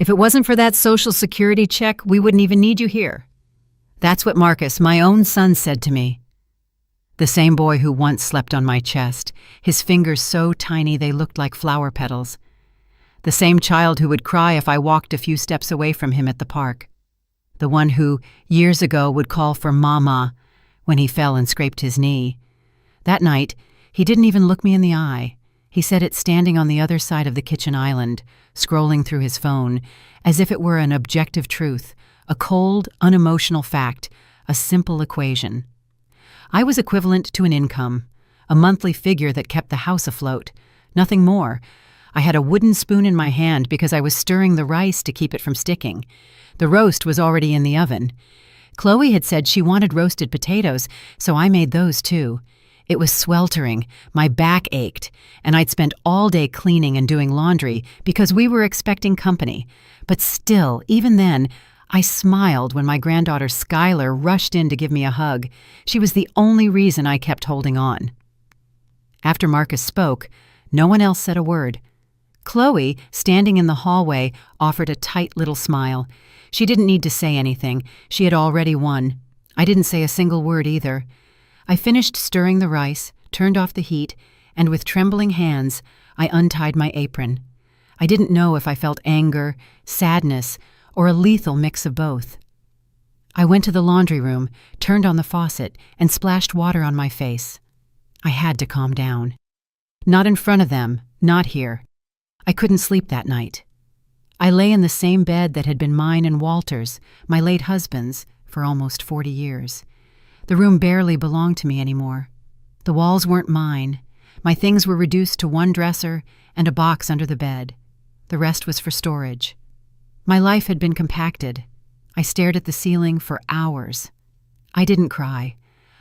If it wasn't for that Social Security check, we wouldn't even need you here. That's what Marcus, my own son, said to me. The same boy who once slept on my chest, his fingers so tiny they looked like flower petals. The same child who would cry if I walked a few steps away from him at the park. The one who, years ago, would call for Mama when he fell and scraped his knee. That night, he didn't even look me in the eye. He said it standing on the other side of the kitchen island, scrolling through his phone, as if it were an objective truth, a cold, unemotional fact, a simple equation. I was equivalent to an income, a monthly figure that kept the house afloat, nothing more. I had a wooden spoon in my hand because I was stirring the rice to keep it from sticking. The roast was already in the oven. Chloe had said she wanted roasted potatoes, so I made those too. It was sweltering, my back ached, and I'd spent all day cleaning and doing laundry because we were expecting company. But still, even then, I smiled when my granddaughter Skylar rushed in to give me a hug. She was the only reason I kept holding on. After Marcus spoke, no one else said a word. Chloe, standing in the hallway, offered a tight little smile. She didn't need to say anything. She had already won. I didn't say a single word either. I finished stirring the rice, turned off the heat, and with trembling hands, I untied my apron. I didn't know if I felt anger, sadness, or a lethal mix of both. I went to the laundry room, turned on the faucet, and splashed water on my face. I had to calm down. Not in front of them, not here. I couldn't sleep that night. I lay in the same bed that had been mine and Walter's, my late husband's, for almost 40 years. The room barely belonged to me anymore. The walls weren't mine. My things were reduced to one dresser and a box under the bed. The rest was for storage. My life had been compacted. I stared at the ceiling for hours. I didn't cry.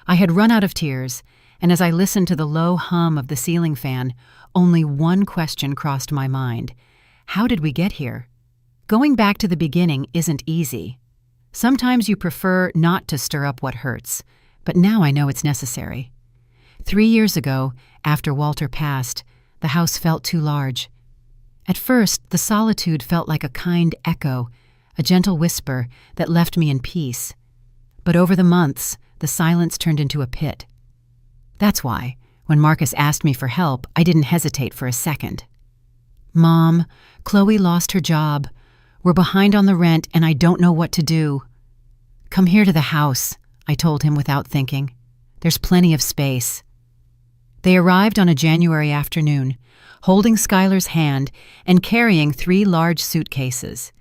I had run out of tears, and as I listened to the low hum of the ceiling fan, only one question crossed my mind. How did we get here? Going back to the beginning isn't easy. Sometimes you prefer not to stir up what hurts, but now I know it's necessary. 3 years ago, after Walter passed, the house felt too large. At first, the solitude felt like a kind echo, a gentle whisper that left me in peace. But over the months, the silence turned into a pit. That's why, when Marcus asked me for help, I didn't hesitate for a second. "Mom, Chloe lost her job. We're behind on the rent and I don't know what to do." "Come here to the house," I told him without thinking. "There's plenty of space." They arrived on a January afternoon, holding Skylar's hand and carrying 3 large suitcases.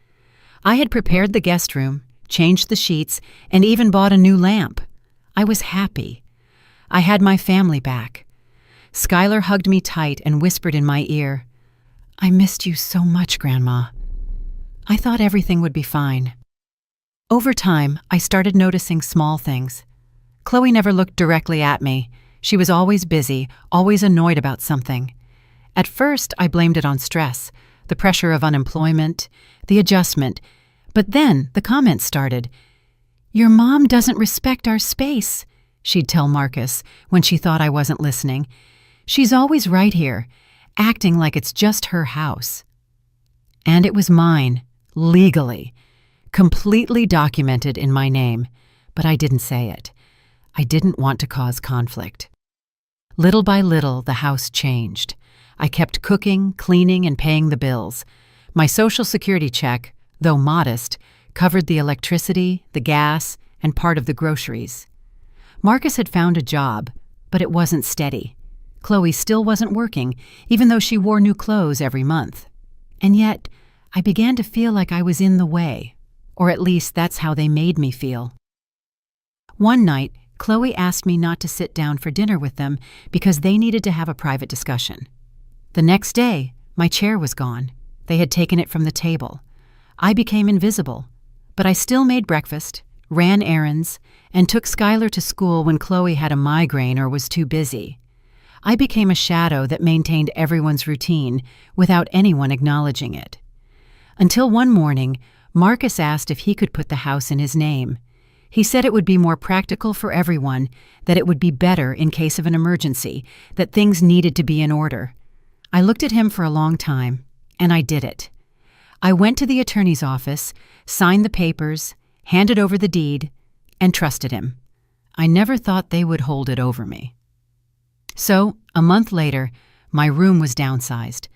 I had prepared the guest room, changed the sheets, and even bought a new lamp. I was happy. I had my family back. Skylar hugged me tight and whispered in my ear, "I missed you so much, Grandma." I thought everything would be fine. Over time, I started noticing small things. Chloe never looked directly at me. She was always busy, always annoyed about something. At first, I blamed it on stress, the pressure of unemployment, the adjustment. But then the comments started. "Your mom doesn't respect our space," she'd tell Marcus when she thought I wasn't listening. "She's always right here, acting like it's just her house." And it was mine, legally, completely documented in my name, but I didn't say it. I didn't want to cause conflict. Little by little, the house changed. I kept cooking, cleaning, and paying the bills. My Social Security check, though modest, covered the electricity, the gas, and part of the groceries. Marcus had found a job, but it wasn't steady. Chloe still wasn't working, even though she wore new clothes every month. And yet, I began to feel like I was in the way, or at least that's how they made me feel. One night, Chloe asked me not to sit down for dinner with them because they needed to have a private discussion. The next day, my chair was gone. They had taken it from the table. I became invisible, but I still made breakfast, ran errands, and took Skylar to school when Chloe had a migraine or was too busy. I became a shadow that maintained everyone's routine without anyone acknowledging it. Until one morning, Marcus asked if he could put the house in his name. He said it would be more practical for everyone, that it would be better in case of an emergency, that things needed to be in order. I looked at him for a long time, and I did it. I went to the attorney's office, signed the papers, handed over the deed, and trusted him. I never thought they would hold it over me. So, a month later, my room was downsized.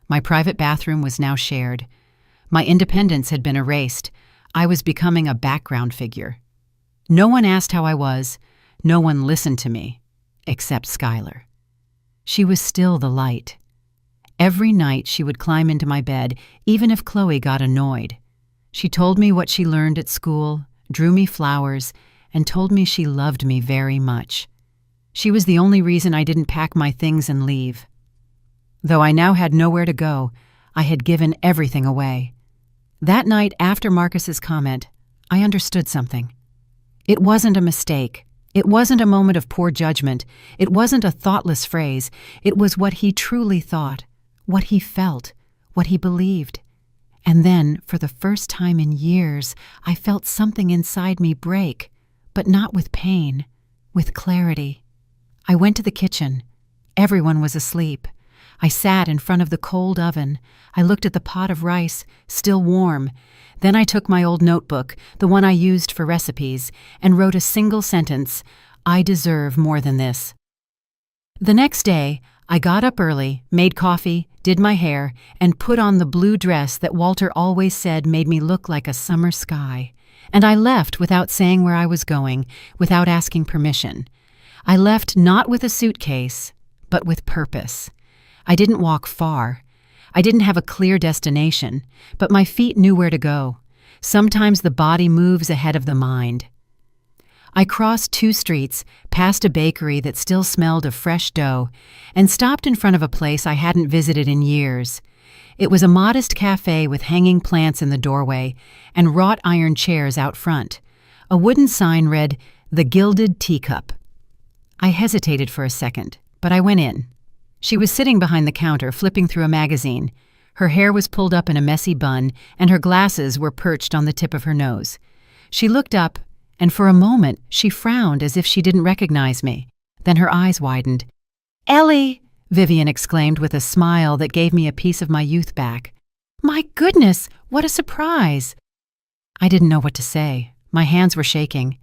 My private bathroom was now shared. My independence had been erased. I was becoming a background figure. No one asked how I was. No one listened to me, except Skylar. She was still the light. Every night she would climb into my bed, even if Chloe got annoyed. She told me what she learned at school, drew me flowers, and told me she loved me very much. She was the only reason I didn't pack my things and leave. Though I now had nowhere to go, I had given everything away. That night after Marcus's comment, I understood something. It wasn't a mistake. It wasn't a moment of poor judgment. It wasn't a thoughtless phrase. It was what he truly thought, what he felt, what he believed. And then, for the first time in years, I felt something inside me break, but not with pain, with clarity. I went to the kitchen. Everyone was asleep. I sat in front of the cold oven. I looked at the pot of rice, still warm. Then I took my old notebook, the one I used for recipes, and wrote a single sentence: I deserve more than this. The next day, I got up early, made coffee, did my hair, and put on the blue dress that Walter always said made me look like a summer sky. And I left without saying where I was going, without asking permission. I left not with a suitcase, but with purpose. I didn't walk far. I didn't have a clear destination, but my feet knew where to go. Sometimes the body moves ahead of the mind. I crossed 2 streets, past a bakery that still smelled of fresh dough, and stopped in front of a place I hadn't visited in years. It was a modest cafe with hanging plants in the doorway and wrought iron chairs out front. A wooden sign read, "The Gilded Teacup." I hesitated for a second, but I went in. She was sitting behind the counter, flipping through a magazine. Her hair was pulled up in a messy bun, and her glasses were perched on the tip of her nose. She looked up, and for a moment she frowned as if she didn't recognize me. Then her eyes widened. "Ellie!" Vivian exclaimed with a smile that gave me a piece of my youth back. "My goodness, what a surprise!" I didn't know what to say. My hands were shaking.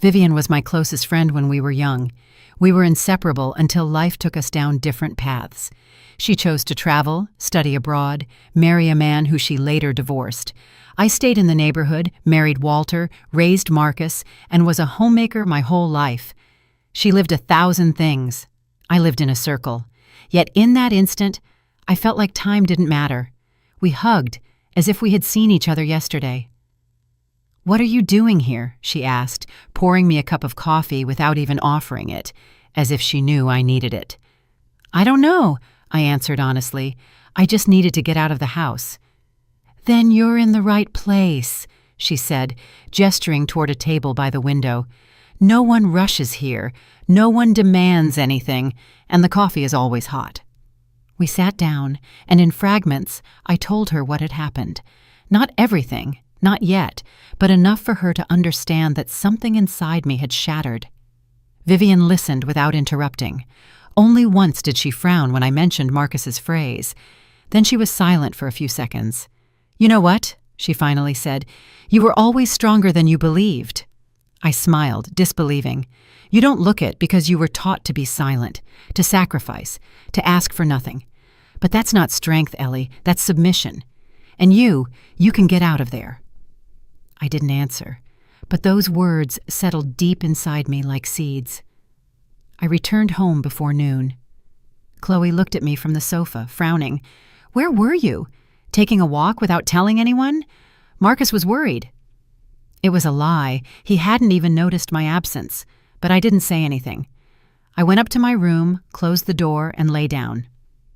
Vivian was my closest friend when we were young. We were inseparable until life took us down different paths. She chose to travel, study abroad, marry a man who she later divorced. I stayed in the neighborhood, married Walter, raised Marcus, and was a homemaker my whole life. She lived 1,000 things. I lived in a circle. Yet in that instant, I felt like time didn't matter. We hugged, as if we had seen each other yesterday. "What are you doing here?" she asked, pouring me a cup of coffee without even offering it, as if she knew I needed it. "I don't know," I answered honestly. "I just needed to get out of the house." "Then you're in the right place," she said, gesturing toward a table by the window. "No one rushes here, no one demands anything, and the coffee is always hot." We sat down, and in fragments, I told her what had happened. Not everything, not yet, but enough for her to understand that something inside me had shattered. Vivian listened without interrupting. Only once did she frown when I mentioned Marcus's phrase. Then she was silent for a few seconds. "You know what?" she finally said. "You were always stronger than you believed." I smiled, disbelieving. "You don't look it because you were taught to be silent, to sacrifice, to ask for nothing. But that's not strength, Ellie, that's submission. And you can get out of there." I didn't answer, but those words settled deep inside me like seeds. I returned home before noon. Chloe looked at me from the sofa, frowning. "Where were you? Taking a walk without telling anyone?" Marcus was worried. It was a lie. He hadn't even noticed my absence, but I didn't say anything. I went up to my room, closed the door, and lay down.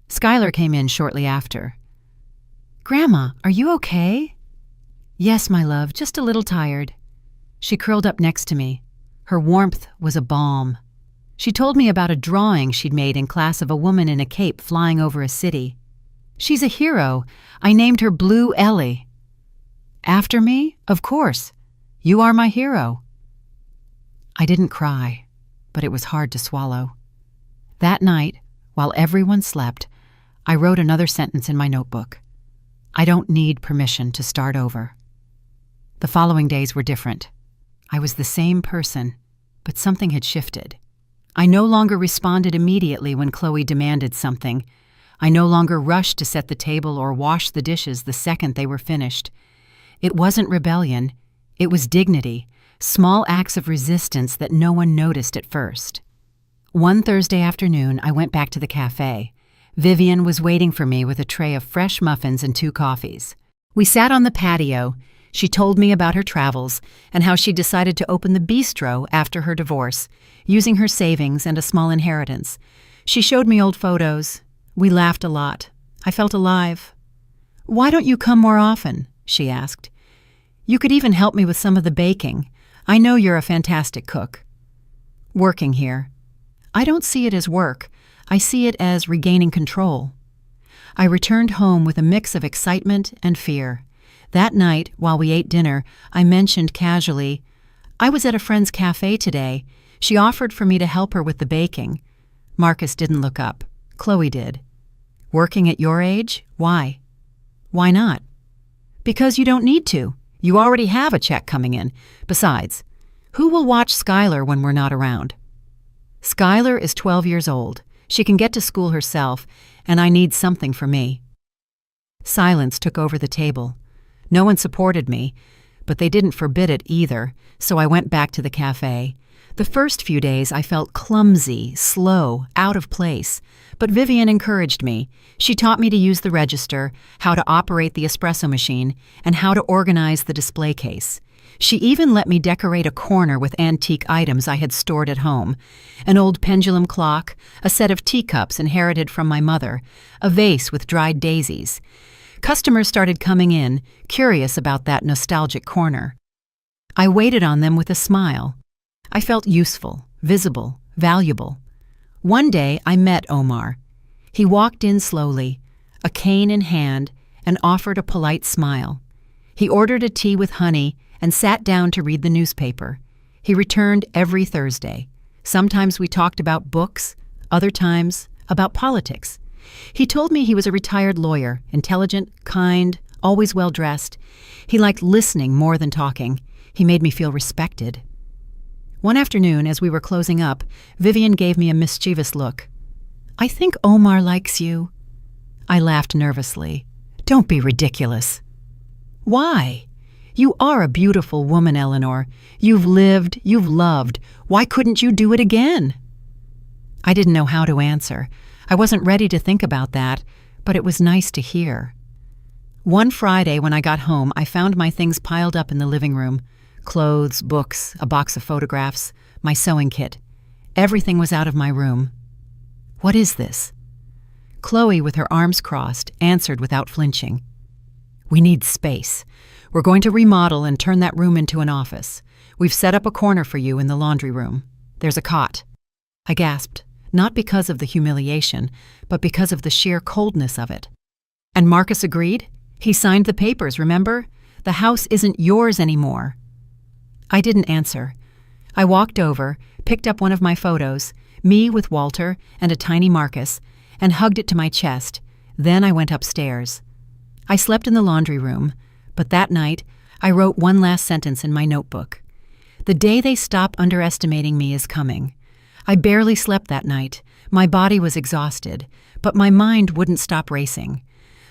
Skylar came in shortly after. "Grandma, are you okay?" "Yes, my love, just a little tired." She curled up next to me. Her warmth was a balm. She told me about a drawing she'd made in class of a woman in a cape flying over a city. "She's a hero. I named her Blue Ellie." "After me? Of course. You are my hero." I didn't cry, but it was hard to swallow. That night, while everyone slept, I wrote another sentence in my notebook. I don't need permission to start over. The following days were different. I was the same person, but something had shifted. I no longer responded immediately when Chloe demanded something. I no longer rushed to set the table or wash the dishes the second they were finished. It wasn't rebellion. It was dignity, small acts of resistance that no one noticed at first. One Thursday afternoon, I went back to the cafe. Vivian was waiting for me with a tray of fresh muffins and 2 coffees. We sat on the patio. She told me about her travels and how she decided to open the bistro after her divorce, using her savings and a small inheritance. She showed me old photos. We laughed a lot. I felt alive. "Why don't you come more often?" she asked. "You could even help me with some of the baking. I know you're a fantastic cook." "Working here. I don't see it as work. I see it as regaining control." I returned home with a mix of excitement and fear. That night, while we ate dinner, I mentioned casually, "I was at a friend's cafe today. She offered for me to help her with the baking." Marcus didn't look up. Chloe did. "Working at your age? Why?" "Why not?" "Because you don't need to. You already have a check coming in. Besides, who will watch Skylar when we're not around?" "Skylar is 12 years old. She can get to school herself, and I need something for me." Silence took over the table. No one supported me, but they didn't forbid it either, so I went back to the cafe. The first few days I felt clumsy, slow, out of place, but Vivian encouraged me. She taught me to use the register, how to operate the espresso machine, and how to organize the display case. She even let me decorate a corner with antique items I had stored at home: an old pendulum clock, a set of teacups inherited from my mother, a vase with dried daisies. Customers started coming in, curious about that nostalgic corner. I waited on them with a smile. I felt useful, visible, valuable. One day I met Omar. He walked in slowly, a cane in hand, and offered a polite smile. He ordered a tea with honey and sat down to read the newspaper. He returned every Thursday. Sometimes we talked about books, other times about politics. He told me he was a retired lawyer, intelligent, kind, always well-dressed. He liked listening more than talking. He made me feel respected. One afternoon, as we were closing up, Vivian gave me a mischievous look. "I think Omar likes you." I laughed nervously. "Don't be ridiculous." "Why? You are a beautiful woman, Eleanor. You've lived, you've loved. Why couldn't you do it again?" I didn't know how to answer. I wasn't ready to think about that, but it was nice to hear. One Friday when I got home, I found my things piled up in the living room. Clothes, books, a box of photographs, my sewing kit. Everything was out of my room. "What is this?" Chloe, with her arms crossed, answered without flinching. "We need space. We're going to remodel and turn that room into an office. We've set up a corner for you in the laundry room. There's a cot." I gasped. Not because of the humiliation, but because of the sheer coldness of it. "And Marcus agreed? He signed the papers, remember? The house isn't yours anymore." I didn't answer. I walked over, picked up one of my photos, me with Walter and a tiny Marcus, and hugged it to my chest. Then I went upstairs. I slept in the laundry room, but that night I wrote one last sentence in my notebook. "The day they stop underestimating me is coming." I barely slept that night. My body was exhausted, but my mind wouldn't stop racing.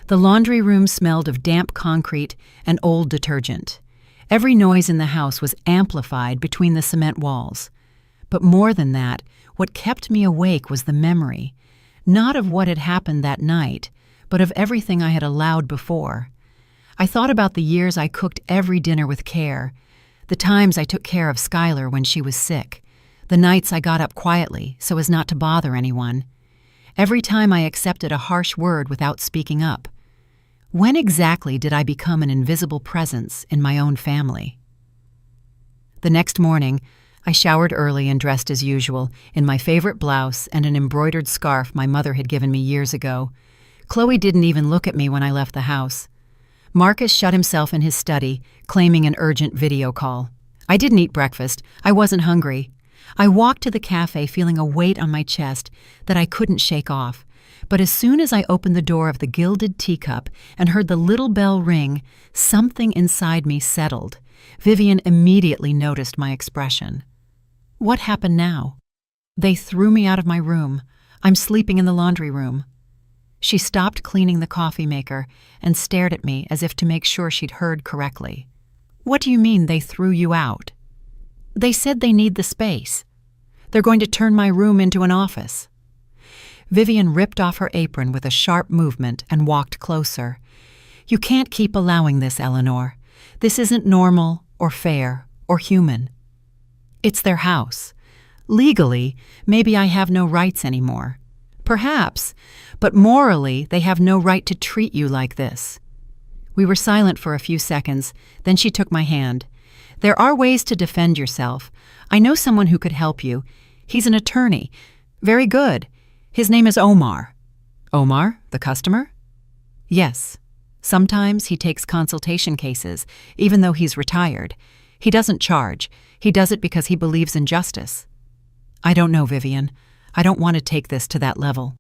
The laundry room smelled of damp concrete and old detergent. Every noise in the house was amplified between the cement walls. But more than that, what kept me awake was the memory, not of what had happened that night, but of everything I had allowed before. I thought about the years I cooked every dinner with care, the times I took care of Skylar when she was sick, the nights I got up quietly so as not to bother anyone. Every time I accepted a harsh word without speaking up. When exactly did I become an invisible presence in my own family? The next morning, I showered early and dressed as usual, in my favorite blouse and an embroidered scarf my mother had given me years ago. Chloe didn't even look at me when I left the house. Marcus shut himself in his study, claiming an urgent video call. I didn't eat breakfast. I wasn't hungry. I walked to the cafe feeling a weight on my chest that I couldn't shake off. But as soon as I opened the door of the gilded teacup and heard the little bell ring, something inside me settled. Vivian immediately noticed my expression. What happened now? They threw me out of my room. I'm sleeping in the laundry room. She stopped cleaning the coffee maker and stared at me as if to make sure she'd heard correctly. What do you mean they threw you out? They said they need the space. They're going to turn my room into an office. Vivian ripped off her apron with a sharp movement and walked closer. You can't keep allowing this, Eleanor. This isn't normal or fair or human. It's their house. Legally, maybe I have no rights anymore. Perhaps, but morally, they have no right to treat you like this. We were silent for a few seconds, then she took my hand. There are ways to defend yourself. I know someone who could help you. He's an attorney. Very good. His name is Omar. Omar, the customer? Yes. Sometimes he takes consultation cases, even though he's retired. He doesn't charge. He does it because he believes in justice. I don't know, Vivian. I don't want to take this to that level.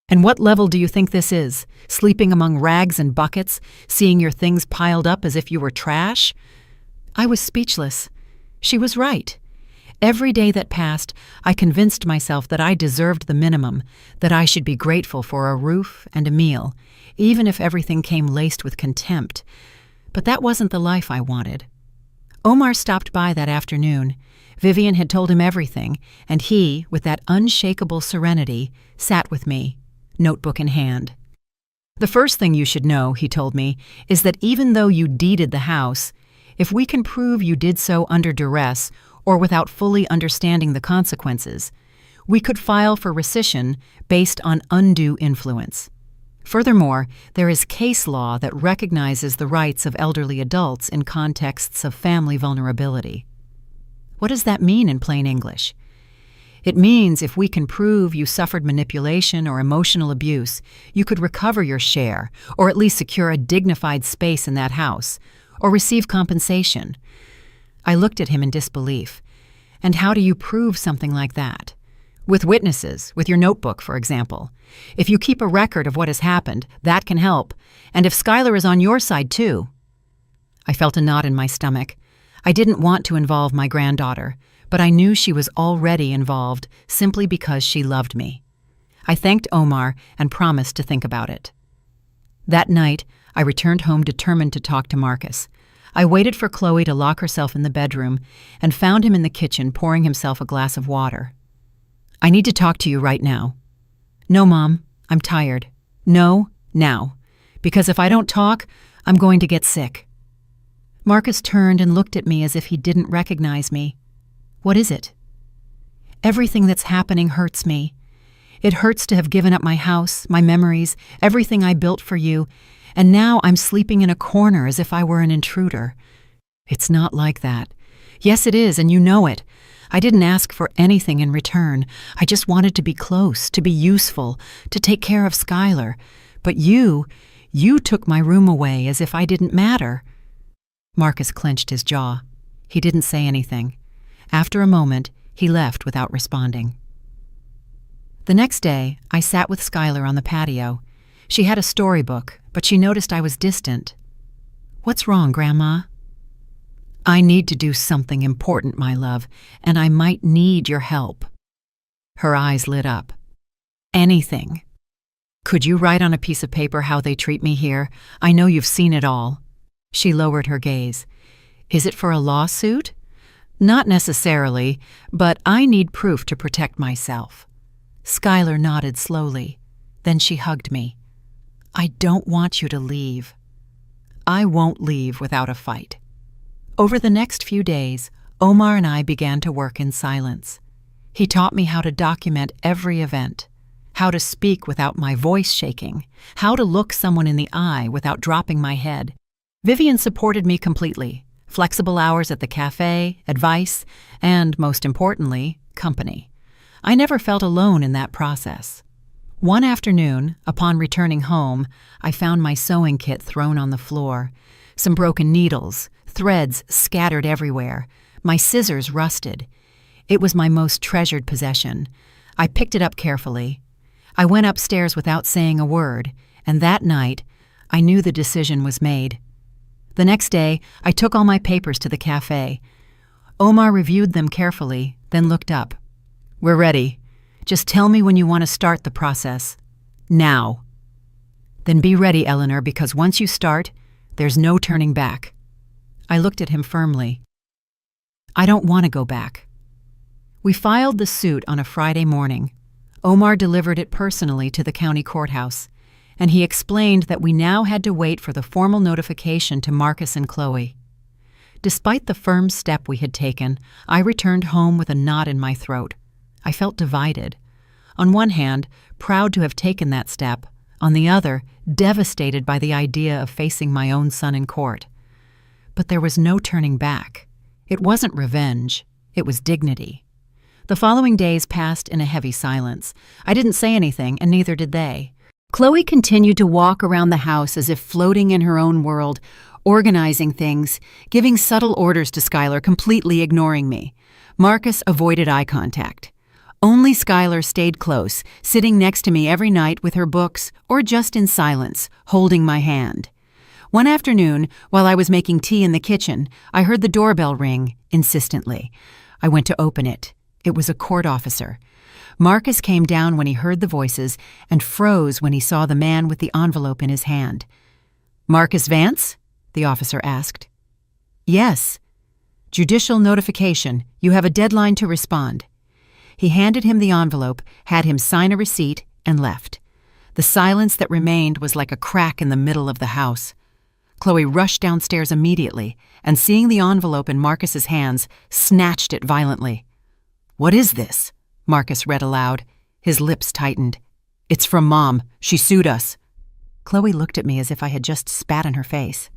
And what level do you think this is? Sleeping among rags and buckets, seeing your things piled up as if you were trash? I was speechless. She was right. Every day that passed, I convinced myself that I deserved the minimum, that I should be grateful for a roof and a meal, even if everything came laced with contempt. But that wasn't the life I wanted. Omar stopped by that afternoon. Vivian had told him everything, and he, with that unshakable serenity, sat with me, notebook in hand. The first thing you should know, he told me, is that even though you deeded the house, if we can prove you did so under duress or without fully understanding the consequences, we could file for rescission based on undue influence. Furthermore, there is case law that recognizes the rights of elderly adults in contexts of family vulnerability. What does that mean in plain English? It means if we can prove you suffered manipulation or emotional abuse, you could recover your share, or at least secure a dignified space in that house, or receive compensation. I looked at him in disbelief. And how do you prove something like that? With witnesses, with your notebook, for example. If you keep a record of what has happened, that can help. And if Skylar is on your side, too. I felt a knot in my stomach. I didn't want to involve my granddaughter, but I knew she was already involved simply because she loved me. I thanked Omar and promised to think about it. That night, I returned home determined to talk to Marcus. I waited for Chloe to lock herself in the bedroom and found him in the kitchen pouring himself a glass of water. I need to talk to you right now. No, Mom, I'm tired. No, now. Because if I don't talk, I'm going to get sick. Marcus turned and looked at me as if he didn't recognize me. What is it? Everything that's happening hurts me. It hurts to have given up my house, my memories, everything I built for you, and now I'm sleeping in a corner as if I were an intruder. It's not like that. Yes, it is, and you know it. I didn't ask for anything in return. I just wanted to be close, to be useful, to take care of Skylar. But you took my room away as if I didn't matter. Marcus clenched his jaw. He didn't say anything. After a moment, he left without responding. The next day, I sat with Skylar on the patio. She had a storybook, but she noticed I was distant. What's wrong, Grandma? I need to do something important, my love, and I might need your help. Her eyes lit up. Anything. Could you write on a piece of paper how they treat me here? I know you've seen it all. She lowered her gaze. Is it for a lawsuit? Not necessarily, but I need proof to protect myself. Skylar nodded slowly. Then she hugged me. I don't want you to leave. I won't leave without a fight. Over the next few days, Omar and I began to work in silence. He taught me how to document every event, how to speak without my voice shaking, how to look someone in the eye without dropping my head. Vivian supported me completely. Flexible hours at the cafe, advice, and, most importantly, company. I never felt alone in that process. One afternoon, upon returning home, I found my sewing kit thrown on the floor. Some broken needles, threads scattered everywhere. My scissors rusted. It was my most treasured possession. I picked it up carefully. I went upstairs without saying a word, and that night, I knew the decision was made. The next day, I took all my papers to the cafe. Omar reviewed them carefully, then looked up. "We're ready. Just tell me when you want to start the process. Now." "Then be ready, Eleanor, because once you start, there's no turning back." I looked at him firmly. "I don't want to go back." We filed the suit on a Friday morning. Omar delivered it personally to the county courthouse, and he explained that we now had to wait for the formal notification to Marcus and Chloe. Despite the firm step we had taken, I returned home with a knot in my throat. I felt divided. On one hand, proud to have taken that step. On the other, devastated by the idea of facing my own son in court. But there was no turning back. It wasn't revenge. It was dignity. The following days passed in a heavy silence. I didn't say anything, and neither did they. Chloe continued to walk around the house as if floating in her own world, organizing things, giving subtle orders to Skylar, completely ignoring me. Marcus avoided eye contact. Only Skylar stayed close, sitting next to me every night with her books or just in silence, holding my hand. One afternoon, while I was making tea in the kitchen, I heard the doorbell ring insistently. I went to open it. It was a court officer. Marcus came down when he heard the voices and froze when he saw the man with the envelope in his hand. "Marcus Vance?" the officer asked. "Yes." "Judicial notification. You have a deadline to respond." He handed him the envelope, had him sign a receipt, and left. The silence that remained was like a crack in the middle of the house. Chloe rushed downstairs immediately, and seeing the envelope in Marcus's hands, snatched it violently. "What is this?" Marcus read aloud. His lips tightened. "It's from Mom. She sued us." Chloe looked at me as if I had just spat in her face.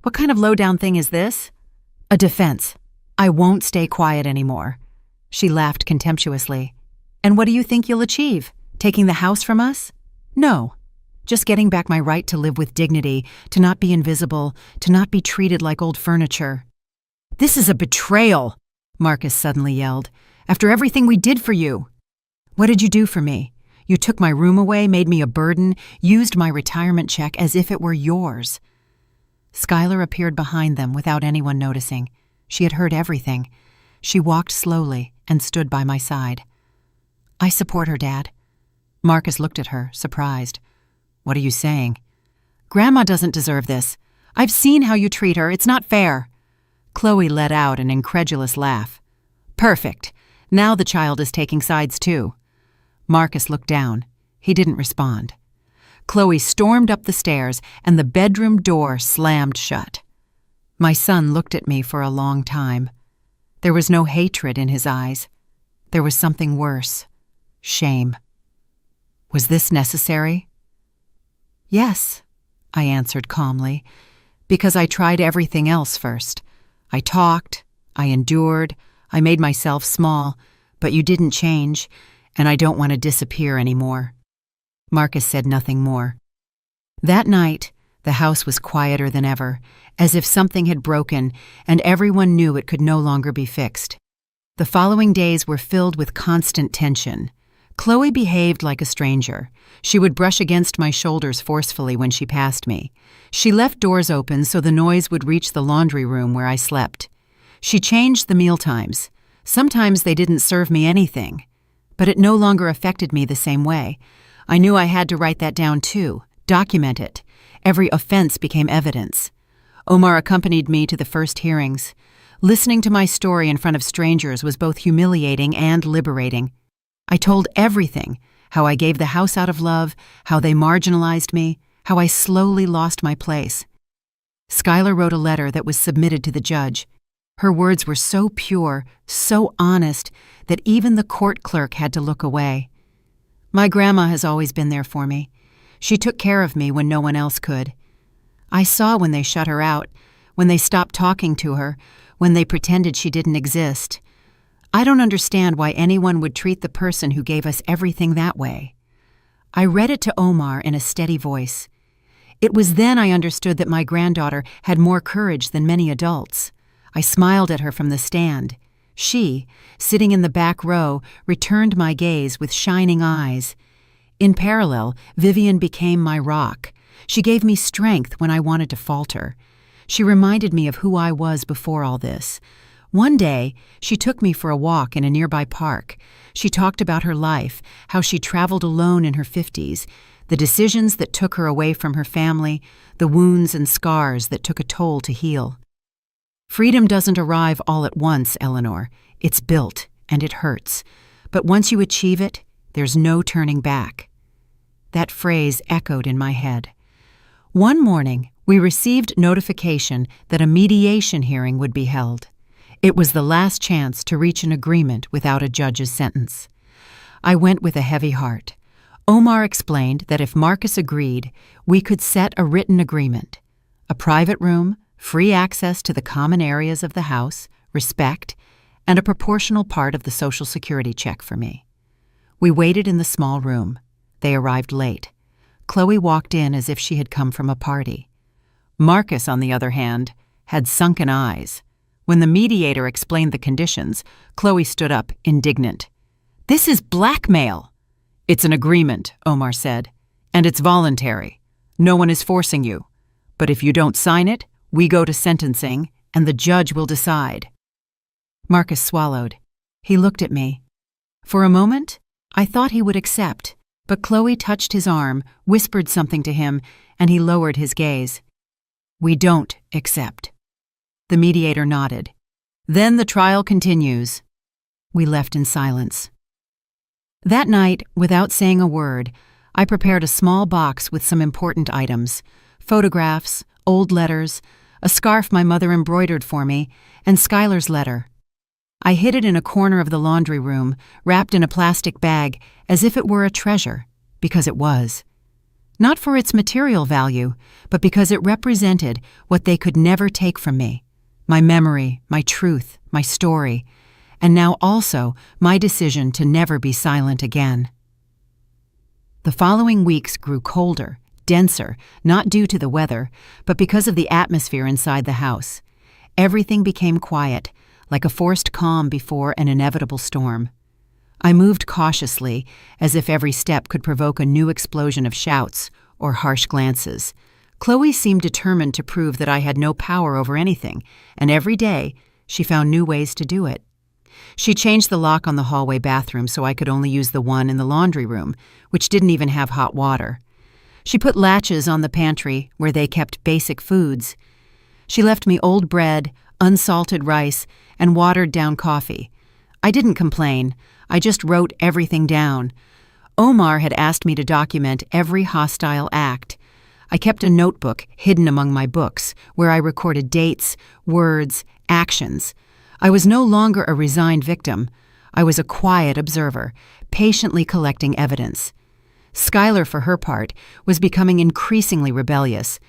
"What kind of low-down thing is this?" "A defense. I won't stay quiet anymore." She laughed contemptuously. "And what do you think you'll achieve? Taking the house from us?" "No. Just getting back my right to live with dignity, to not be invisible, to not be treated like old furniture." "This is a betrayal," Marcus suddenly yelled. "After everything we did for you." "What did you do for me? You took my room away, made me a burden, used my retirement check as if it were yours." Skylar appeared behind them without anyone noticing. She had heard everything. She walked slowly and stood by my side. "I support her, Dad." Marcus looked at her, surprised. "What are you saying?" "Grandma doesn't deserve this. I've seen how you treat her. It's not fair." Chloe let out an incredulous laugh. "Perfect. Now the child is taking sides too." Marcus looked down. He didn't respond. Chloe stormed up the stairs, and the bedroom door slammed shut. My son looked at me for a long time. There was no hatred in his eyes. There was something worse. Shame. Was this necessary? "Yes," I answered calmly, "because I tried everything else first. I talked, I endured, I made myself small, but you didn't change, and I don't want to disappear anymore." Marcus said nothing more. That night, the house was quieter than ever, as if something had broken and everyone knew it could no longer be fixed. The following days were filled with constant tension. Chloe behaved like a stranger. She would brush against my shoulders forcefully when she passed me. She left doors open so the noise would reach the laundry room where I slept. She changed the mealtimes. Sometimes they didn't serve me anything. But it no longer affected me the same way. I knew I had to write that down too, document it. Every offense became evidence. Omar accompanied me to the first hearings. Listening to my story in front of strangers was both humiliating and liberating. I told everything, how I gave the house out of love, how they marginalized me, how I slowly lost my place. Skylar wrote a letter that was submitted to the judge. Her words were so pure, so honest, that even the court clerk had to look away. My grandma has always been there for me. She took care of me when no one else could. I saw when they shut her out, when they stopped talking to her, when they pretended she didn't exist. I don't understand why anyone would treat the person who gave us everything that way. I read it to Omar in a steady voice. It was then I understood that my granddaughter had more courage than many adults. I smiled at her from the stand. She, sitting in the back row, returned my gaze with shining eyes. In parallel, Vivian became my rock. She gave me strength when I wanted to falter. She reminded me of who I was before all this. One day, she took me for a walk in a nearby park. She talked about her life, how she traveled alone in her 50s, the decisions that took her away from her family, the wounds and scars that took a toll to heal. Freedom doesn't arrive all at once, Eleanor. It's built, and it hurts. But once you achieve it, there's no turning back. That phrase echoed in my head. One morning, we received notification that a mediation hearing would be held. It was the last chance to reach an agreement without a judge's sentence. I went with a heavy heart. Omar explained that if Marcus agreed, we could set a written agreement. A private room, free access to the common areas of the house, respect, and a proportional part of the Social Security check for me. We waited in the small room. They arrived late. Chloe walked in as if she had come from a party. Marcus, on the other hand, had sunken eyes. When the mediator explained the conditions, Chloe stood up, indignant. "This is blackmail!" "It's an agreement," Omar said, "and it's voluntary. No one is forcing you. But if you don't sign it, we go to sentencing, and the judge will decide." Marcus swallowed. He looked at me. For a moment, I thought he would accept, but Chloe touched his arm, whispered something to him, and he lowered his gaze. "We don't accept." The mediator nodded. "Then the trial continues." We left in silence. That night, without saying a word, I prepared a small box with some important items: photographs, old letters, a scarf my mother embroidered for me, and Skylar's letter. I hid it in a corner of the laundry room, wrapped in a plastic bag, as if it were a treasure, because it was. Not for its material value, but because it represented what they could never take from me: my memory, my truth, my story, and now also my decision to never be silent again. The following weeks grew colder, denser, not due to the weather, but because of the atmosphere inside the house. Everything became quiet, like a forced calm before an inevitable storm. I moved cautiously, as if every step could provoke a new explosion of shouts or harsh glances. Chloe seemed determined to prove that I had no power over anything, and every day she found new ways to do it. She changed the lock on the hallway bathroom so I could only use the one in the laundry room, which didn't even have hot water. She put latches on the pantry where they kept basic foods. She left me old bread, unsalted rice, and watered-down coffee. I didn't complain. I just wrote everything down. Omar had asked me to document every hostile act. I kept a notebook hidden among my books where I recorded dates, words, actions. I was no longer a resigned victim. I was a quiet observer, patiently collecting evidence. Skylar, for her part, was becoming increasingly rebellious.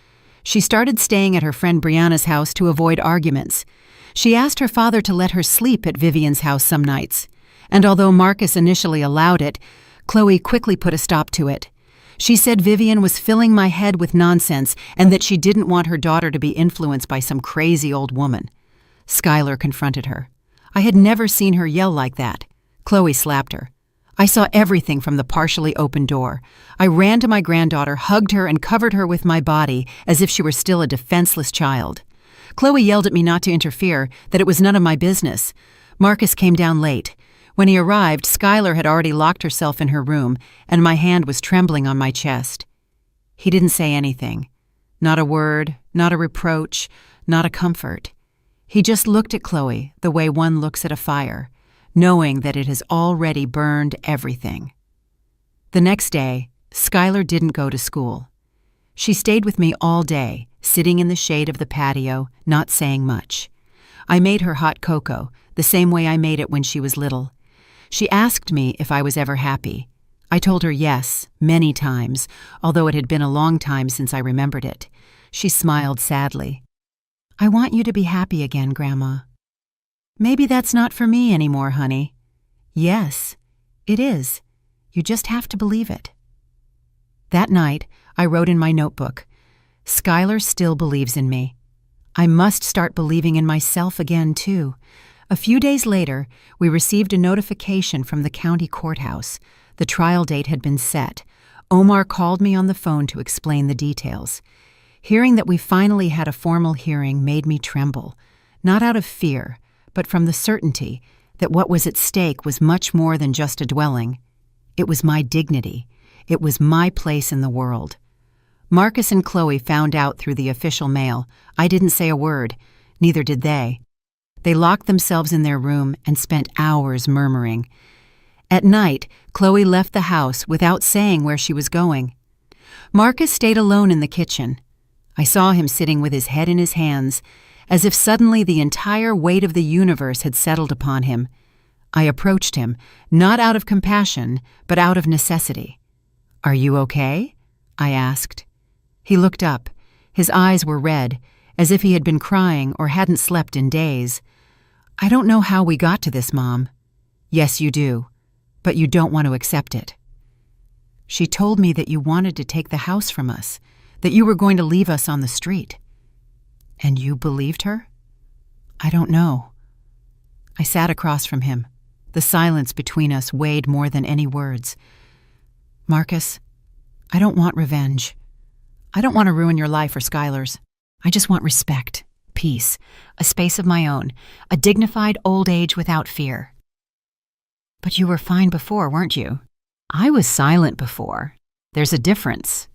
She started staying at her friend Brianna's house to avoid arguments. She asked her father to let her sleep at Vivian's house some nights. And although Marcus initially allowed it, Chloe quickly put a stop to it. She said Vivian was filling my head with nonsense and that she didn't want her daughter to be influenced by some crazy old woman. Skylar confronted her. I had never seen her yell like that. Chloe slapped her. I saw everything from the partially open door. I ran to my granddaughter, hugged her, and covered her with my body as if she were still a defenseless child. Chloe yelled at me not to interfere, that it was none of my business. Marcus came down late. When he arrived, Skylar had already locked herself in her room, and my hand was trembling on my chest. He didn't say anything. Not a word, not a reproach, not a comfort. He just looked at Chloe the way one looks at a fire, knowing that it has already burned everything. The next day, Skylar didn't go to school. She stayed with me all day, sitting in the shade of the patio, not saying much. I made her hot cocoa, the same way I made it when she was little. She asked me if I was ever happy. I told her yes, many times, although it had been a long time since I remembered it. She smiled sadly. "I want you to be happy again, Grandma." "Maybe that's not for me anymore, honey." "Yes, it is. You just have to believe it." That night, I wrote in my notebook, "Skylar still believes in me. I must start believing in myself again, too." A few days later, we received a notification from the county courthouse. The trial date had been set. Omar called me on the phone to explain the details. Hearing that we finally had a formal hearing made me tremble, not out of fear, but from the certainty that what was at stake was much more than just a dwelling. It was my dignity. It was my place in the world. Marcus and Chloe found out through the official mail. I didn't say a word. Neither did they. They locked themselves in their room and spent hours murmuring. At night, Chloe left the house without saying where she was going. Marcus stayed alone in the kitchen. I saw him sitting with his head in his hands, as if suddenly the entire weight of the universe had settled upon him. I approached him, not out of compassion, but out of necessity. "Are you okay?" I asked. He looked up. His eyes were red, as if he had been crying or hadn't slept in days. "I don't know how we got to this, Mom." "Yes, you do, but you don't want to accept it. She told me that you wanted to take the house from us, that you were going to leave us on the street." "And you believed her?" "I don't know." I sat across from him. The silence between us weighed more than any words. "Marcus, I don't want revenge. I don't want to ruin your life or Skylar's. I just want respect, peace, a space of my own, a dignified old age without fear." "But you were fine before, weren't you?" "I was silent before. There's a difference."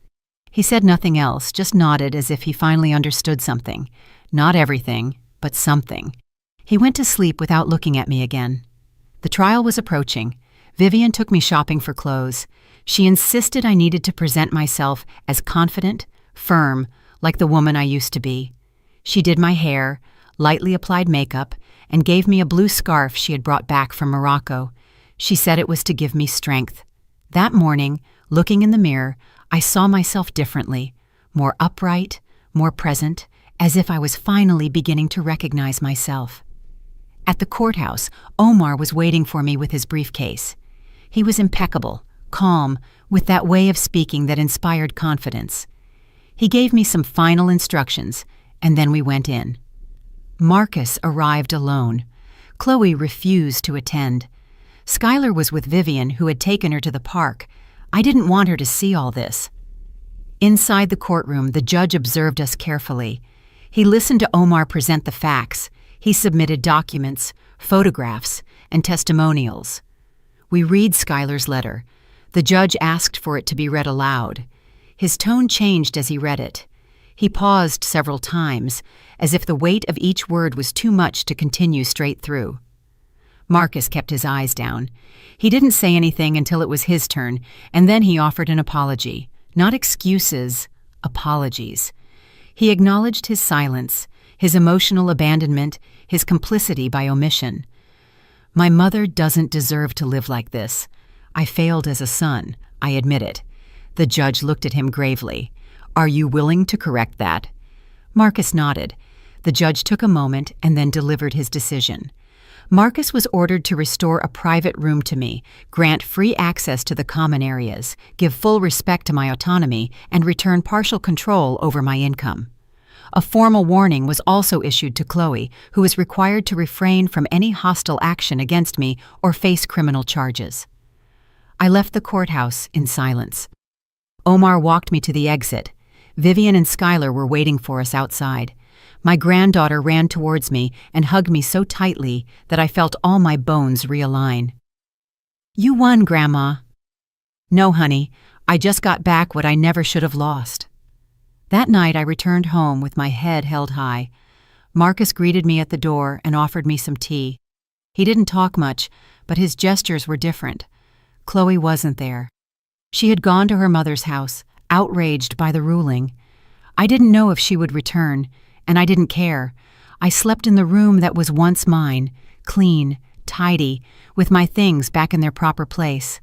He said nothing else, just nodded as if he finally understood something. Not everything, but something. He went to sleep without looking at me again. The trial was approaching. Vivian took me shopping for clothes. She insisted I needed to present myself as confident, firm, like the woman I used to be. She did my hair, lightly applied makeup, and gave me a blue scarf she had brought back from Morocco. She said it was to give me strength. That morning, looking in the mirror, I saw myself differently, more upright, more present, as if I was finally beginning to recognize myself. At the courthouse, Omar was waiting for me with his briefcase. He was impeccable, calm, with that way of speaking that inspired confidence. He gave me some final instructions, and then we went in. Marcus arrived alone. Chloe refused to attend. Skylar was with Vivian, who had taken her to the park. I didn't want her to see all this. Inside the courtroom, the judge observed us carefully. He listened to Omar present the facts. He submitted documents, photographs, and testimonials. We read Skylar's letter. The judge asked for it to be read aloud. His tone changed as he read it. He paused several times, as if the weight of each word was too much to continue straight through. Marcus kept his eyes down. He didn't say anything until it was his turn, and then he offered an apology. Not excuses, apologies. He acknowledged his silence, his emotional abandonment, his complicity by omission. "My mother doesn't deserve to live like this. I failed as a son, I admit it." The judge looked at him gravely. "Are you willing to correct that?" Marcus nodded. The judge took a moment and then delivered his decision. Marcus was ordered to restore a private room to me, grant free access to the common areas, give full respect to my autonomy, and return partial control over my income. A formal warning was also issued to Chloe, who was required to refrain from any hostile action against me or face criminal charges. I left the courthouse in silence. Omar walked me to the exit. Vivian and Skylar were waiting for us outside. My granddaughter ran towards me and hugged me so tightly that I felt all my bones realign. "You won, Grandma." "No, honey, I just got back what I never should have lost." That night I returned home with my head held high. Marcus greeted me at the door and offered me some tea. He didn't talk much, but his gestures were different. Chloe wasn't there. She had gone to her mother's house, outraged by the ruling. I didn't know if she would return, and I didn't care. I slept in the room that was once mine, clean, tidy, with my things back in their proper place.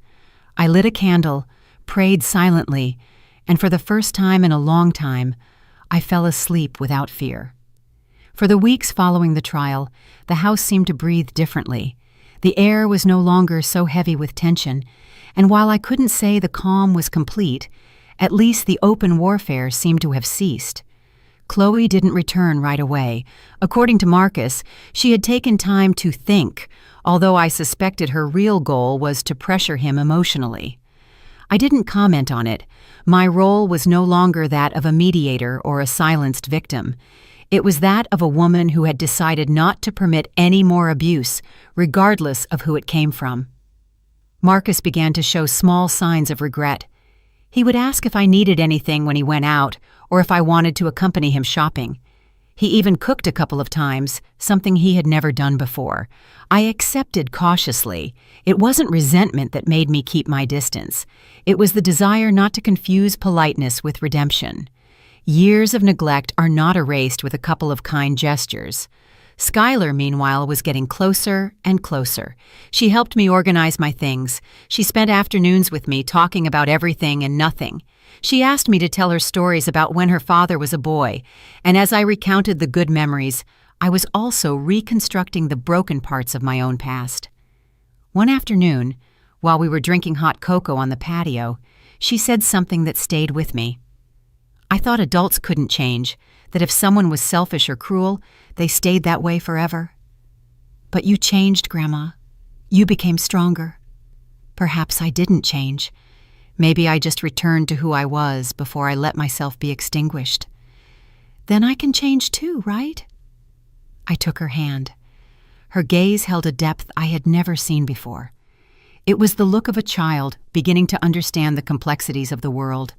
I lit a candle, prayed silently, and for the first time in a long time, I fell asleep without fear. For the weeks following the trial, the house seemed to breathe differently. The air was no longer so heavy with tension, and while I couldn't say the calm was complete, at least the open warfare seemed to have ceased. Chloe didn't return right away. According to Marcus, she had taken time to think, although I suspected her real goal was to pressure him emotionally. I didn't comment on it. My role was no longer that of a mediator or a silenced victim. It was that of a woman who had decided not to permit any more abuse, regardless of who it came from. Marcus began to show small signs of regret. He would ask if I needed anything when he went out, or if I wanted to accompany him shopping. He even cooked a couple of times, something he had never done before. I accepted cautiously. It wasn't resentment that made me keep my distance. It was the desire not to confuse politeness with redemption. Years of neglect are not erased with a couple of kind gestures. Skylar, meanwhile, was getting closer and closer. She helped me organize my things. She spent afternoons with me talking about everything and nothing. She asked me to tell her stories about when her father was a boy, and as I recounted the good memories, I was also reconstructing the broken parts of my own past. One afternoon, while we were drinking hot cocoa on the patio, she said something that stayed with me. I thought adults couldn't change, that if someone was selfish or cruel, they stayed that way forever. But you changed, Grandma. You became stronger. Perhaps I didn't change. Maybe I just returned to who I was before I let myself be extinguished. Then I can change too, right? I took her hand. Her gaze held a depth I had never seen before. It was the look of a child beginning to understand the complexities of the world.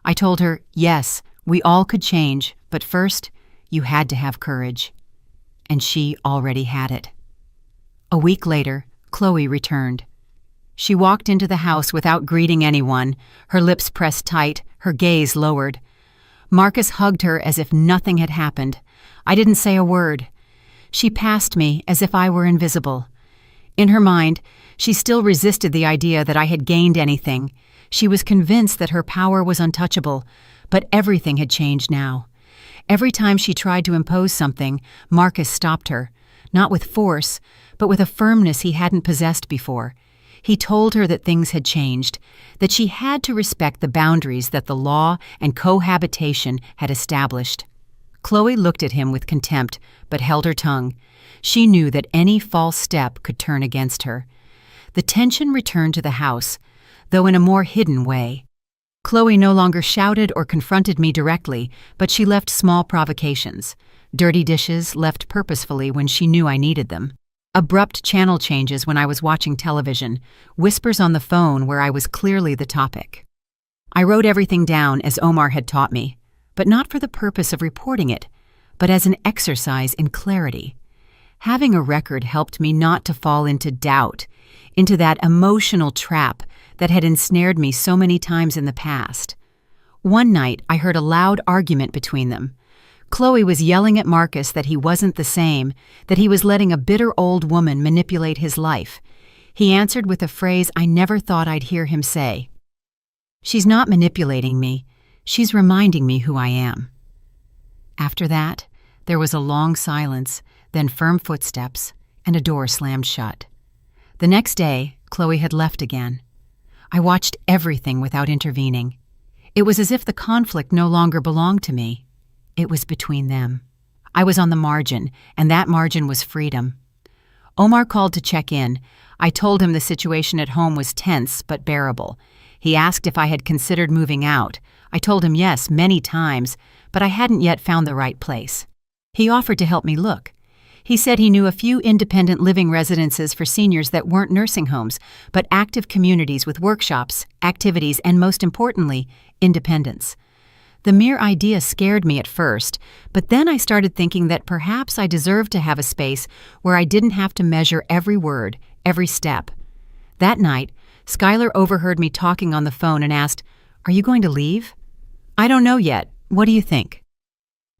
I told her, yes, we all could change, but first, you had to have courage. And she already had it. A week later, Chloe returned. She walked into the house without greeting anyone, her lips pressed tight, her gaze lowered. Marcus hugged her as if nothing had happened. I didn't say a word. She passed me as if I were invisible. In her mind, she still resisted the idea that I had gained anything. She was convinced that her power was untouchable, but everything had changed now. Every time she tried to impose something, Marcus stopped her, not with force, but with a firmness he hadn't possessed before. He told her that things had changed, that she had to respect the boundaries that the law and cohabitation had established. Chloe looked at him with contempt, but held her tongue. She knew that any false step could turn against her. The tension returned to the house, though in a more hidden way. Chloe no longer shouted or confronted me directly, but she left small provocations. Dirty dishes left purposefully when she knew I needed them. Abrupt channel changes when I was watching television. Whispers on the phone where I was clearly the topic. I wrote everything down as Omar had taught me, but not for the purpose of reporting it, but as an exercise in clarity. Having a record helped me not to fall into doubt, into that emotional trap that had ensnared me so many times in the past. One night, I heard a loud argument between them. Chloe was yelling at Marcus that he wasn't the same, that he was letting a bitter old woman manipulate his life. He answered with a phrase I never thought I'd hear him say. "She's not manipulating me. She's reminding me who I am." After that, there was a long silence, then firm footsteps, and a door slammed shut. The next day, Chloe had left again. I watched everything without intervening. It was as if the conflict no longer belonged to me. It was between them. I was on the margin, and that margin was freedom. Omar called to check in. I told him the situation at home was tense but bearable. He asked if I had considered moving out. I told him yes many times, but I hadn't yet found the right place. He offered to help me look. He said he knew a few independent living residences for seniors that weren't nursing homes, but active communities with workshops, activities, and most importantly, independence. The mere idea scared me at first, but then I started thinking that perhaps I deserved to have a space where I didn't have to measure every word, every step. That night, Skylar overheard me talking on the phone and asked, "Are you going to leave?" "I don't know yet. What do you think?"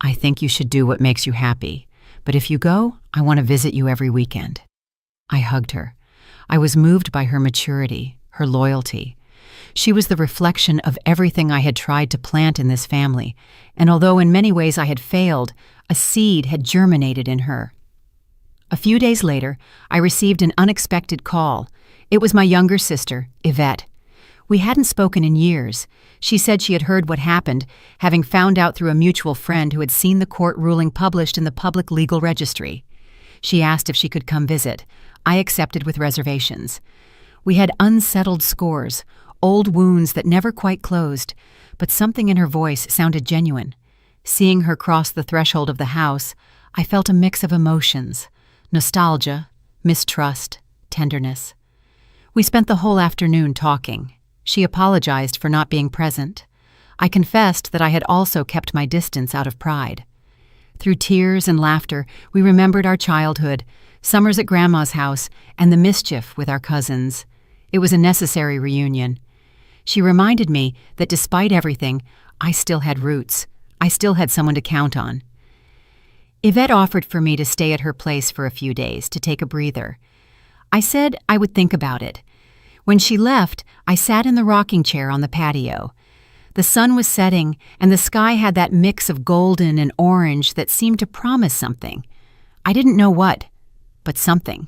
"I think you should do what makes you happy. But if you go, I want to visit you every weekend." I hugged her. I was moved by her maturity, her loyalty. She was the reflection of everything I had tried to plant in this family, and although in many ways I had failed, a seed had germinated in her. A few days later, I received an unexpected call. It was my younger sister, Yvette. We hadn't spoken in years. She said she had heard what happened, having found out through a mutual friend who had seen the court ruling published in the public legal registry. She asked if she could come visit. I accepted with reservations. We had unsettled scores, old wounds that never quite closed, but something in her voice sounded genuine. Seeing her cross the threshold of the house, I felt a mix of emotions: nostalgia, mistrust, tenderness. We spent the whole afternoon talking. She apologized for not being present. I confessed that I had also kept my distance out of pride. Through tears and laughter, we remembered our childhood, summers at Grandma's house, and the mischief with our cousins. It was a necessary reunion. She reminded me that despite everything, I still had roots. I still had someone to count on. Yvette offered for me to stay at her place for a few days to take a breather. I said I would think about it. When she left, I sat in the rocking chair on the patio. The sun was setting, and the sky had that mix of golden and orange that seemed to promise something. I didn't know what, but something.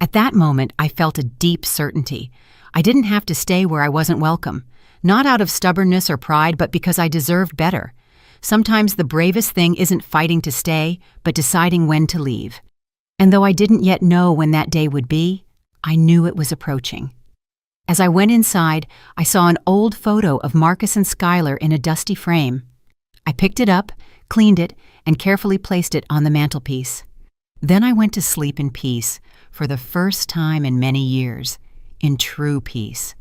At that moment, I felt a deep certainty. I didn't have to stay where I wasn't welcome, not out of stubbornness or pride, but because I deserved better. Sometimes the bravest thing isn't fighting to stay, but deciding when to leave. And though I didn't yet know when that day would be, I knew it was approaching. As I went inside, I saw an old photo of Marcus and Skylar in a dusty frame. I picked it up, cleaned it, and carefully placed it on the mantelpiece. Then I went to sleep in peace, for the first time in many years, in true peace.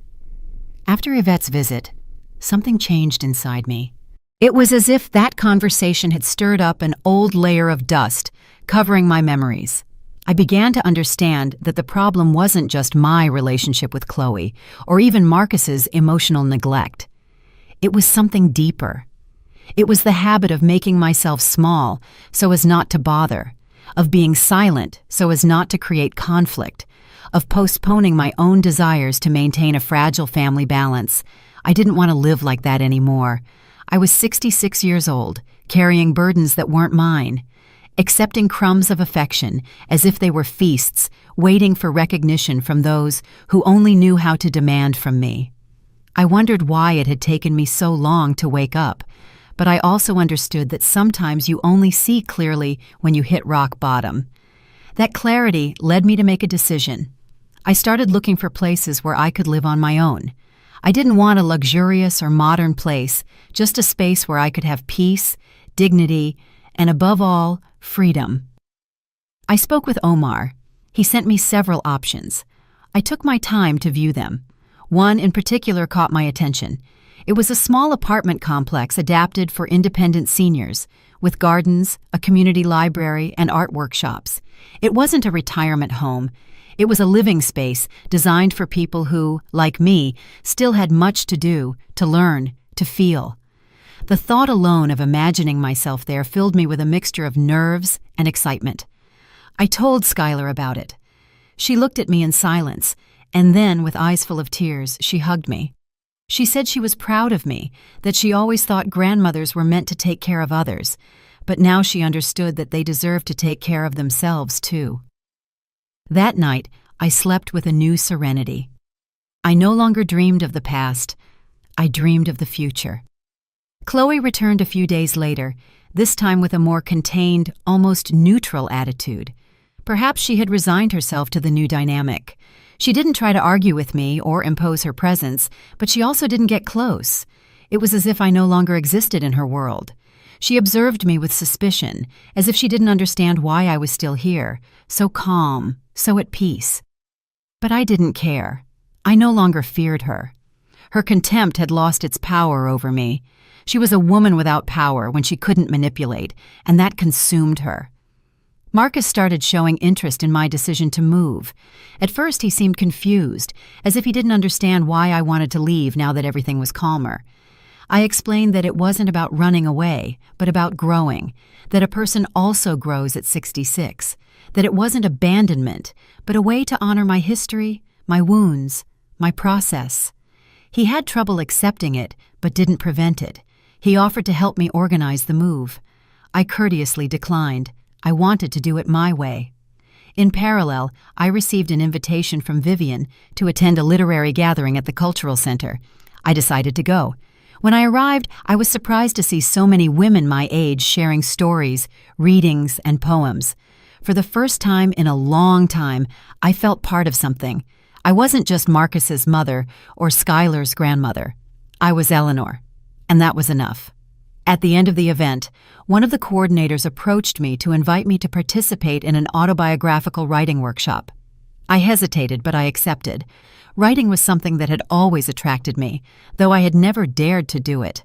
After Yvette's visit, something changed inside me. It was as if that conversation had stirred up an old layer of dust, covering my memories. I began to understand that the problem wasn't just my relationship with Chloe, or even Marcus's emotional neglect. It was something deeper. It was the habit of making myself small so as not to bother, of being silent so as not to create conflict, of postponing my own desires to maintain a fragile family balance. I didn't want to live like that anymore. I was 66 years old, carrying burdens that weren't mine, accepting crumbs of affection as if they were feasts, waiting for recognition from those who only knew how to demand from me. I wondered why it had taken me so long to wake up, but I also understood that sometimes you only see clearly when you hit rock bottom. That clarity led me to make a decision. I started looking for places where I could live on my own. I didn't want a luxurious or modern place, just a space where I could have peace, dignity, and above all, freedom. I spoke with Omar. He sent me several options. I took my time to view them. One in particular caught my attention. It was a small apartment complex adapted for independent seniors, with gardens, a community library, and art workshops. It wasn't a retirement home. It was a living space designed for people who, like me, still had much to do, to learn, to feel. The thought alone of imagining myself there filled me with a mixture of nerves and excitement. I told Skylar about it. She looked at me in silence, and then, with eyes full of tears, she hugged me. She said she was proud of me, that she always thought grandmothers were meant to take care of others, but now she understood that they deserved to take care of themselves, too. That night, I slept with a new serenity. I no longer dreamed of the past. I dreamed of the future. Chloe returned a few days later, this time with a more contained, almost neutral attitude. Perhaps she had resigned herself to the new dynamic. She didn't try to argue with me or impose her presence, but she also didn't get close. It was as if I no longer existed in her world. She observed me with suspicion, as if she didn't understand why I was still here, so calm, so at peace. But I didn't care. I no longer feared her. Her contempt had lost its power over me. She was a woman without power when she couldn't manipulate, and that consumed her. Marcus started showing interest in my decision to move. At first he seemed confused, as if he didn't understand why I wanted to leave now that everything was calmer. I explained that it wasn't about running away, but about growing, that a person also grows at 66, that it wasn't abandonment, but a way to honor my history, my wounds, my process. He had trouble accepting it, but didn't prevent it. He offered to help me organize the move. I courteously declined. I wanted to do it my way. In parallel, I received an invitation from Vivian to attend a literary gathering at the Cultural Center. I decided to go. When I arrived, I was surprised to see so many women my age sharing stories, readings, and poems. For the first time in a long time, I felt part of something. I wasn't just Marcus's mother or Skylar's grandmother. I was Eleanor, and that was enough. At the end of the event, one of the coordinators approached me to invite me to participate in an autobiographical writing workshop. I hesitated, but I accepted. Writing was something that had always attracted me, though I had never dared to do it.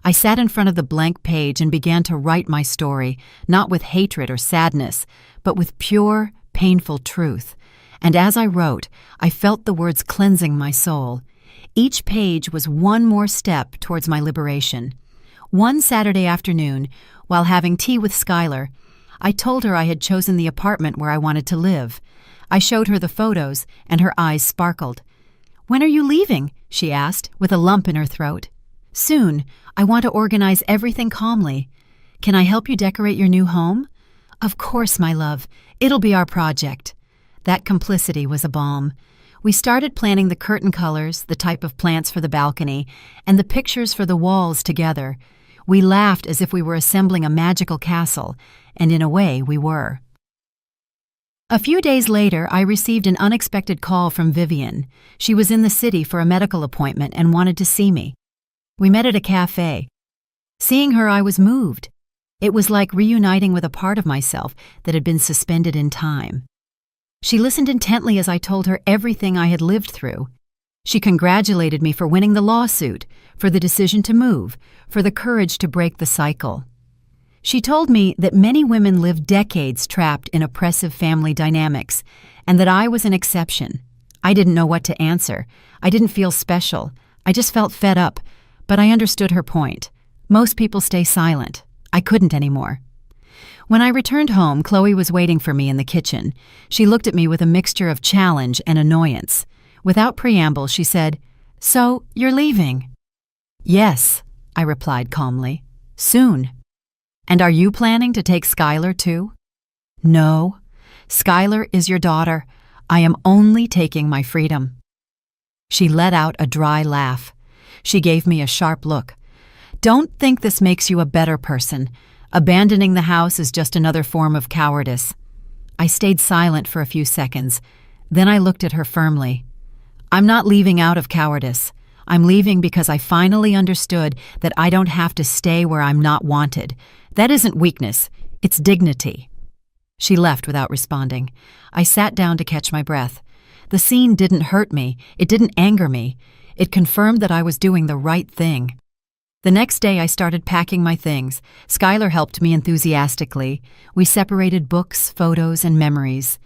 I sat in front of the blank page and began to write my story, not with hatred or sadness, but with pure, painful truth. And as I wrote, I felt the words cleansing my soul. Each page was one more step towards my liberation. One Saturday afternoon, while having tea with Skylar, I told her I had chosen the apartment where I wanted to live. I showed her the photos, and her eyes sparkled. "When are you leaving?" she asked, with a lump in her throat. "Soon. I want to organize everything calmly. Can I help you decorate your new home?" "Of course, my love. It'll be our project." That complicity was a balm. We started planning the curtain colors, the type of plants for the balcony, and the pictures for the walls together. We laughed as if we were assembling a magical castle, and in a way we were. A few days later, I received an unexpected call from Vivian. She was in the city for a medical appointment and wanted to see me. We met at a cafe. Seeing her, I was moved. It was like reuniting with a part of myself that had been suspended in time. She listened intently as I told her everything I had lived through. She congratulated me for winning the lawsuit, for the decision to move, for the courage to break the cycle. She told me that many women live decades trapped in oppressive family dynamics, and that I was an exception. I didn't know what to answer. I didn't feel special. I just felt fed up, but I understood her point. Most people stay silent. I couldn't anymore. When I returned home, Chloe was waiting for me in the kitchen. She looked at me with a mixture of challenge and annoyance. Without preamble, she said, "So, you're leaving?" "Yes," I replied calmly. "Soon." "And are you planning to take Skylar too?" "No. Skylar is your daughter. I am only taking my freedom." She let out a dry laugh. She gave me a sharp look. "Don't think this makes you a better person. Abandoning the house is just another form of cowardice." I stayed silent for a few seconds. Then I looked at her firmly. "I'm not leaving out of cowardice. I'm leaving because I finally understood that I don't have to stay where I'm not wanted. That isn't weakness, it's dignity." She left without responding. I sat down to catch my breath. The scene didn't hurt me, it didn't anger me. It confirmed that I was doing the right thing. The next day I started packing my things. Skylar helped me enthusiastically. We separated books, photos, and memories.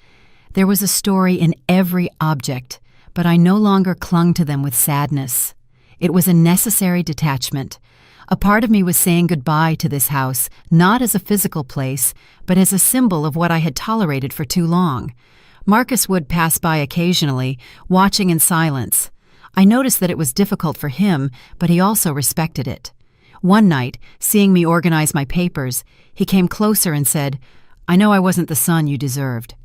There was a story in every object, but I no longer clung to them with sadness. It was a necessary detachment. A part of me was saying goodbye to this house, not as a physical place, but as a symbol of what I had tolerated for too long. Marcus would pass by occasionally, watching in silence. I noticed that it was difficult for him, but he also respected it. One night, seeing me organize my papers, he came closer and said, "I know I wasn't the son you deserved.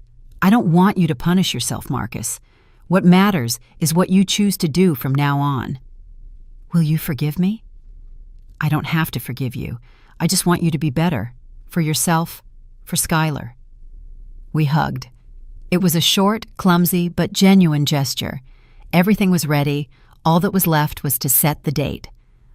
I don't want you to punish yourself, Marcus. What matters is what you choose to do from now on." "Will you forgive me?" "I don't have to forgive you. I just want you to be better. For yourself, for Skylar." We hugged. It was a short, clumsy, but genuine gesture. Everything was ready. All that was left was to set the date.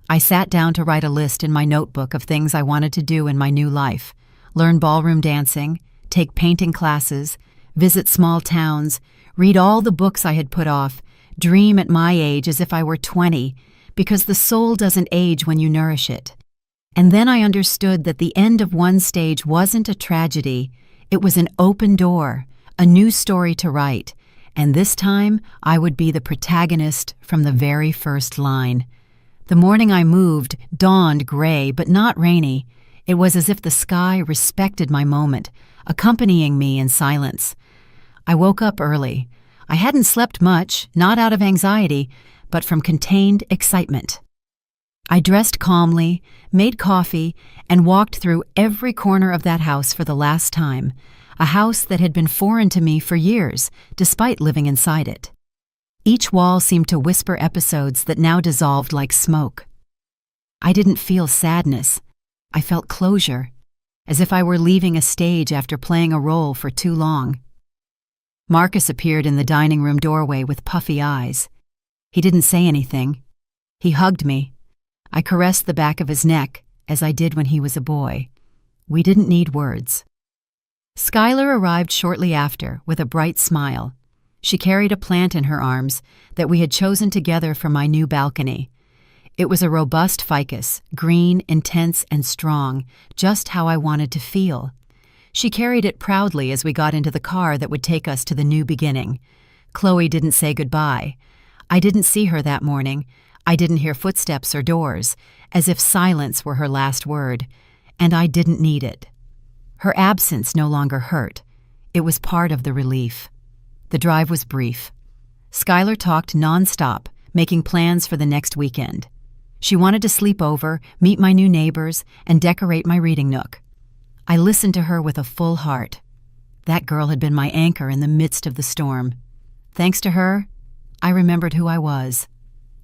I sat down to write a list in my notebook of things I wanted to do in my new life. Learn ballroom dancing, take painting classes, visit small towns, read all the books I had put off, dream at my age as if I were 20, because the soul doesn't age when you nourish it. And then I understood that the end of one stage wasn't a tragedy. It was an open door, a new story to write. And this time, I would be the protagonist from the very first line. The morning I moved dawned gray, but not rainy. It was as if the sky respected my moment, accompanying me in silence. I woke up early. I hadn't slept much, not out of anxiety, but from contained excitement. I dressed calmly, made coffee, and walked through every corner of that house for the last time. a house that had been foreign to me for years, despite living inside it. Each wall seemed to whisper episodes that now dissolved like smoke. I didn't feel sadness. I felt closure, as if I were leaving a stage after playing a role for too long. Marcus appeared in the dining room doorway with puffy eyes. He didn't say anything. He hugged me. I caressed the back of his neck, as I did when he was a boy. We didn't need words. Skylar arrived shortly after, with a bright smile. She carried a plant in her arms that we had chosen together for my new balcony. It was a robust ficus, green, intense, and strong, just how I wanted to feel. She carried it proudly as we got into the car that would take us to the new beginning. Chloe didn't say goodbye. I didn't see her that morning. I didn't hear footsteps or doors, as if silence were her last word, and I didn't need it. Her absence no longer hurt. It was part of the relief. The drive was brief. Skylar talked nonstop, making plans for the next weekend. She wanted to sleep over, meet my new neighbors, and decorate my reading nook. I listened to her with a full heart. That girl had been my anchor in the midst of the storm. Thanks to her, I remembered who I was.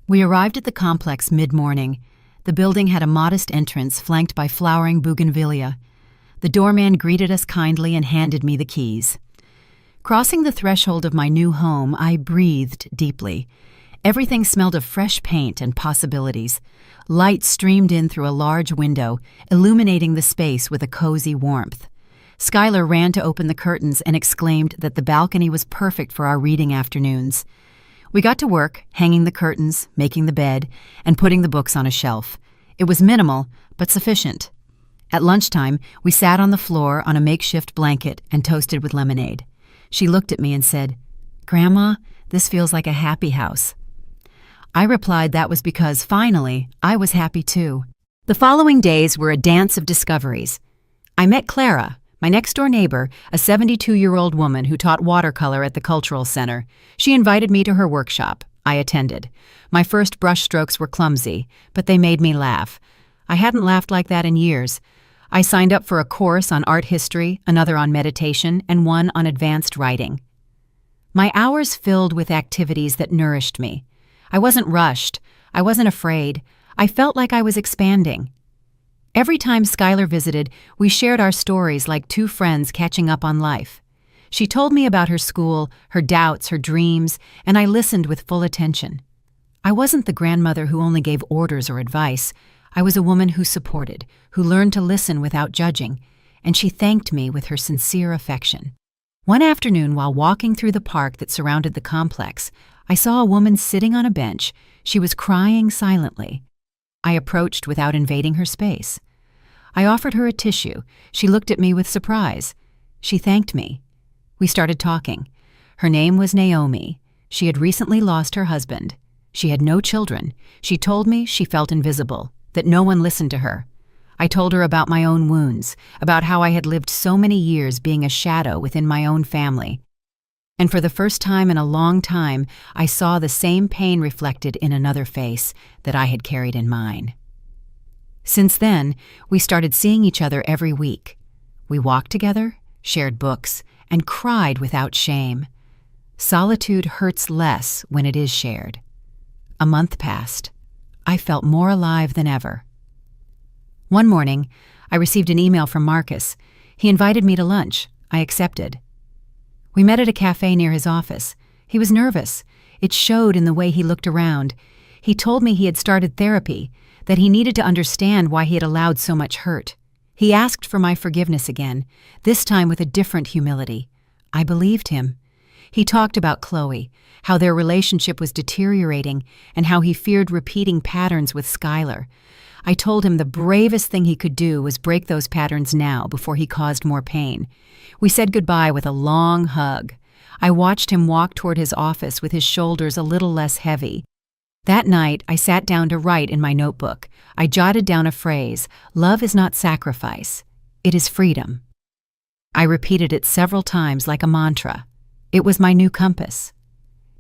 We arrived at the complex mid-morning. The building had a modest entrance flanked by flowering bougainvillea. The doorman greeted us kindly and handed me the keys. Crossing the threshold of my new home, I breathed deeply. Everything smelled of fresh paint and possibilities. Light streamed in through a large window, illuminating the space with a cozy warmth. Skylar ran to open the curtains and exclaimed that the balcony was perfect for our reading afternoons. We got to work, hanging the curtains, making the bed, and putting the books on a shelf. It was minimal, but sufficient. At lunchtime, we sat on the floor on a makeshift blanket and toasted with lemonade. She looked at me and said, "Grandma, this feels like a happy house." I replied that was because, finally, I was happy too. The following days were a dance of discoveries. I met Clara, my next-door neighbor, a 72-year-old woman who taught watercolor at the Cultural Center. She invited me to her workshop. I attended. My first brushstrokes were clumsy, but they made me laugh. I hadn't laughed like that in years. I signed up for a course on art history, another on meditation, and one on advanced writing. My hours filled with activities that nourished me. I wasn't rushed. I wasn't afraid. I felt like I was expanding. Every time Skylar visited, we shared our stories like two friends catching up on life. She told me about her school, her doubts, her dreams, and I listened with full attention. I wasn't the grandmother who only gave orders or advice. I was a woman who supported, who learned to listen without judging, and she thanked me with her sincere affection. One afternoon, while walking through the park that surrounded the complex, I saw a woman sitting on a bench. She was crying silently. I approached without invading her space. I offered her a tissue. She looked at me with surprise. She thanked me. We started talking. Her name was Naomi. She had recently lost her husband. She had no children. She told me she felt invisible, that no one listened to her. I told her about my own wounds, about how I had lived so many years being a shadow within my own family. And for the first time in a long time, I saw the same pain reflected in another face that I had carried in mine. Since then, we started seeing each other every week. We walked together, shared books, and cried without shame. Solitude hurts less when it is shared. A month passed. I felt more alive than ever. One morning, I received an email from Marcus. He invited me to lunch. I accepted. We met at a cafe near his office. He was nervous. It showed in the way he looked around. He told me he had started therapy, that he needed to understand why he had allowed so much hurt. He asked for my forgiveness again, this time with a different humility. I believed him. He talked about Chloe, how their relationship was deteriorating, and how he feared repeating patterns with Skylar. I told him the bravest thing he could do was break those patterns now before he caused more pain. We said goodbye with a long hug. I watched him walk toward his office with his shoulders a little less heavy. That night, I sat down to write in my notebook. I jotted down a phrase, "Love is not sacrifice. It is freedom." I repeated it several times like a mantra. It was my new compass.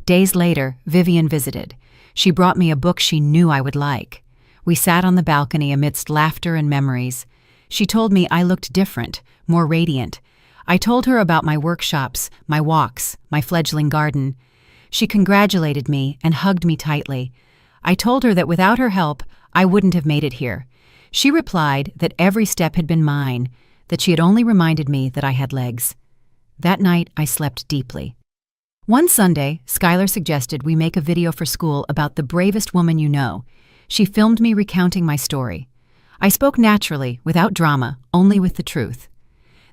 Days later, Vivian visited. She brought me a book she knew I would like. We sat on the balcony amidst laughter and memories. She told me I looked different, more radiant. I told her about my workshops, my walks, my fledgling garden. She congratulated me and hugged me tightly. I told her that without her help, I wouldn't have made it here. She replied that every step had been mine, that she had only reminded me that I had legs. That night, I slept deeply. One Sunday, Skylar suggested we make a video for school about the bravest woman you know. She filmed me recounting my story. I spoke naturally, without drama, only with the truth.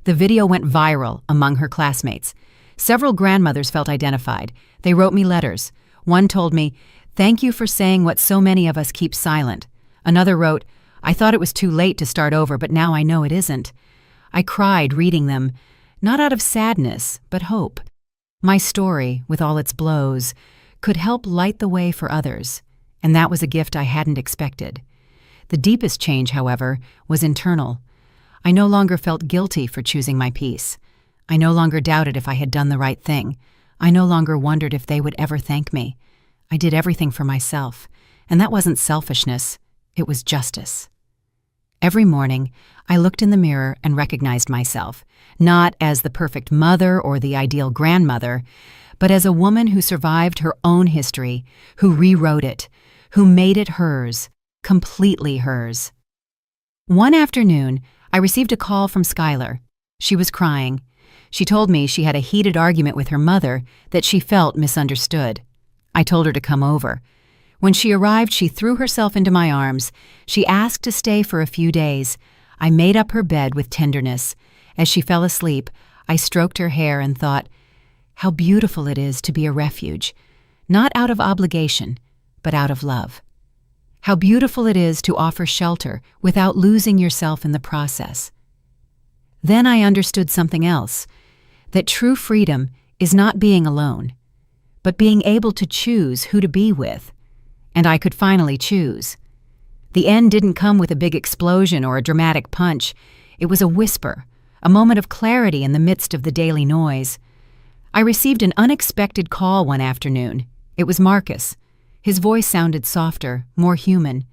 The video went viral among her classmates. Several grandmothers felt identified. They wrote me letters. One told me, "Thank you for saying what so many of us keep silent." Another wrote, "I thought it was too late to start over, but now I know it isn't." I cried reading them, not out of sadness, but hope. My story, with all its blows, could help light the way for others, and that was a gift I hadn't expected. The deepest change, however, was internal. I no longer felt guilty for choosing my peace. I no longer doubted if I had done the right thing. I no longer wondered if they would ever thank me. I did everything for myself, and that wasn't selfishness, it was justice. Every morning, I looked in the mirror and recognized myself, not as the perfect mother or the ideal grandmother, but as a woman who survived her own history, who rewrote it, who made it hers, completely hers. One afternoon, I received a call from Skylar. She was crying. She told me she had a heated argument with her mother that she felt misunderstood. I told her to come over. When she arrived, she threw herself into my arms. She asked to stay for a few days. I made up her bed with tenderness. As she fell asleep, I stroked her hair and thought, how beautiful it is to be a refuge, not out of obligation, but out of love. How beautiful it is to offer shelter without losing yourself in the process. Then I understood something else, that true freedom is not being alone, but being able to choose who to be with. And I could finally choose. The end didn't come with a big explosion or a dramatic punch. It was a whisper, a moment of clarity in the midst of the daily noise. I received an unexpected call one afternoon. It was Marcus. His voice sounded softer, more human.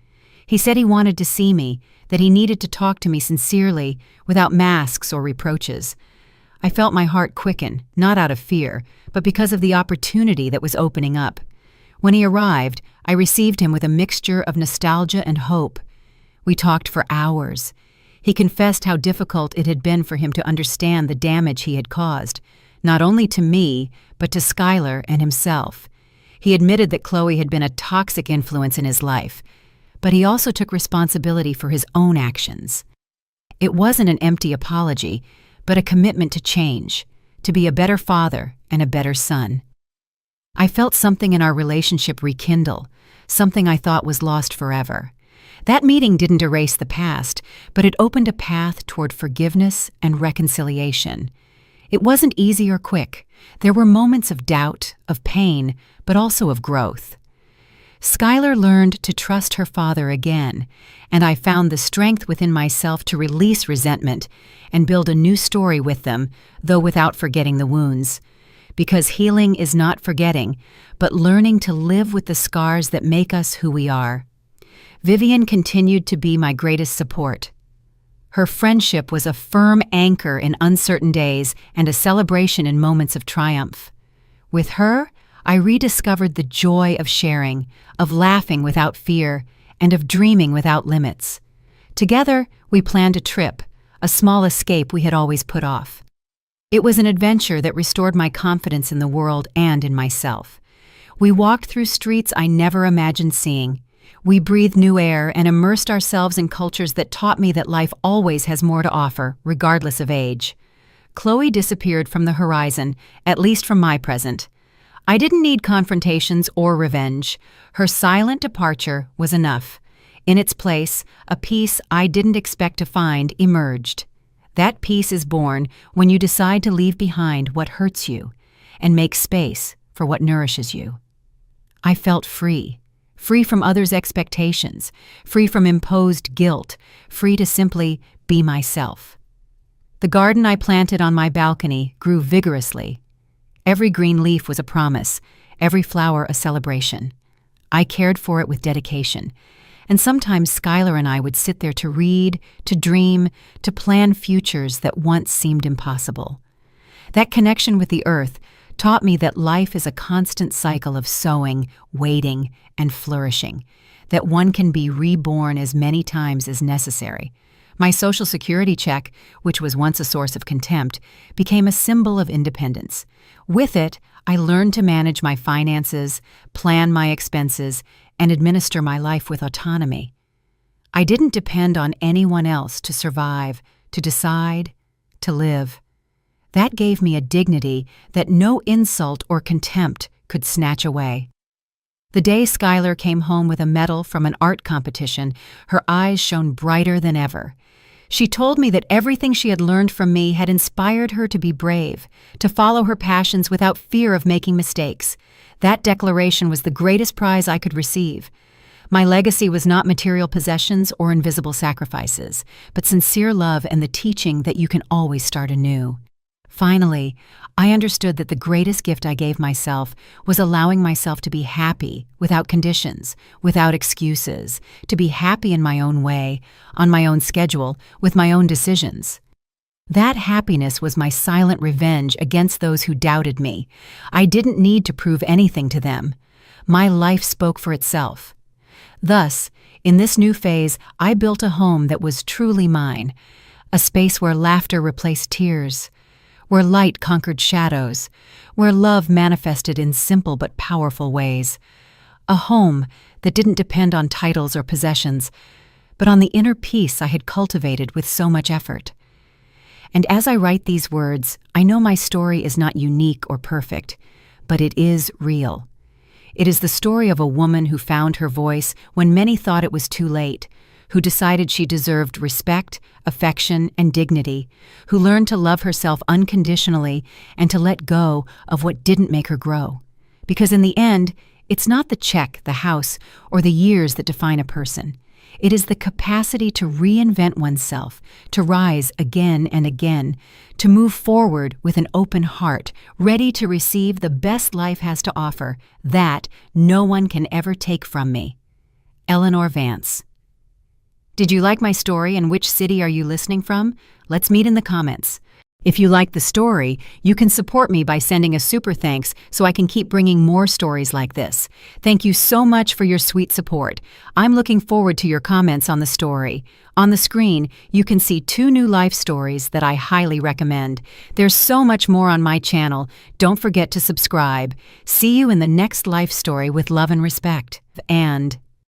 He said he wanted to see me, that he needed to talk to me sincerely, without masks or reproaches. I felt my heart quicken, not out of fear, but because of the opportunity that was opening up. When he arrived, I received him with a mixture of nostalgia and hope. We talked for hours. He confessed how difficult it had been for him to understand the damage he had caused, not only to me, but to Skylar and himself. He admitted that Chloe had been a toxic influence in his life, but he also took responsibility for his own actions. It wasn't an empty apology, but a commitment to change, to be a better father and a better son. I felt something in our relationship rekindle, something I thought was lost forever. That meeting didn't erase the past, but it opened a path toward forgiveness and reconciliation. It wasn't easy or quick. There were moments of doubt, of pain, but also of growth. Skylar learned to trust her father again, and I found the strength within myself to release resentment and build a new story with them, though without forgetting the wounds. Because healing is not forgetting, but learning to live with the scars that make us who we are. Vivian continued to be my greatest support. Her friendship was a firm anchor in uncertain days and a celebration in moments of triumph. With her, I rediscovered the joy of sharing, of laughing without fear, and of dreaming without limits. Together, we planned a trip, a small escape we had always put off. It was an adventure that restored my confidence in the world and in myself. We walked through streets I never imagined seeing. We breathed new air and immersed ourselves in cultures that taught me that life always has more to offer, regardless of age. Chloe disappeared from the horizon, at least from my present. I didn't need confrontations or revenge. Her silent departure was enough. In its place, a peace I didn't expect to find emerged. That peace is born when you decide to leave behind what hurts you and make space for what nourishes you. I felt free from others' expectations, free from imposed guilt, free to simply be myself. The garden I planted on my balcony grew vigorously. Every green leaf was a promise, every flower a celebration. I cared for it with dedication, and sometimes Skylar and I would sit there to read, to dream, to plan futures that once seemed impossible. That connection with the earth taught me that life is a constant cycle of sowing, waiting, and flourishing, that one can be reborn as many times as necessary. My Social Security check, which was once a source of contempt, became a symbol of independence. With it, I learned to manage my finances, plan my expenses, and administer my life with autonomy. I didn't depend on anyone else to survive, to decide, to live. That gave me a dignity that no insult or contempt could snatch away. The day Skylar came home with a medal from an art competition, her eyes shone brighter than ever. She told me that everything she had learned from me had inspired her to be brave, to follow her passions without fear of making mistakes. That declaration was the greatest prize I could receive. My legacy was not material possessions or invisible sacrifices, but sincere love and the teaching that you can always start anew. Finally, I understood that the greatest gift I gave myself was allowing myself to be happy without conditions, without excuses, to be happy in my own way, on my own schedule, with my own decisions. That happiness was my silent revenge against those who doubted me. I didn't need to prove anything to them. My life spoke for itself. Thus, in this new phase, I built a home that was truly mine, a space where laughter replaced tears, where light conquered shadows, where love manifested in simple but powerful ways. A home that didn't depend on titles or possessions, but on the inner peace I had cultivated with so much effort. And as I write these words, I know my story is not unique or perfect, but it is real. It is the story of a woman who found her voice when many thought it was too late, who decided she deserved respect, affection, and dignity, who learned to love herself unconditionally and to let go of what didn't make her grow. Because in the end, it's not the check, the house, or the years that define a person. It is the capacity to reinvent oneself, to rise again and again, to move forward with an open heart, ready to receive the best life has to offer, that no one can ever take from me. Eleanor Vance. Did you like my story, and which city are you listening from? Let's meet in the comments. If you like the story, you can support me by sending a super thanks so I can keep bringing more stories like this. Thank you so much for your sweet support. I'm looking forward to your comments on the story. On the screen, you can see 2 new life stories that I highly recommend. There's so much more on my channel. Don't forget to subscribe. See you in the next life story with love and respect. And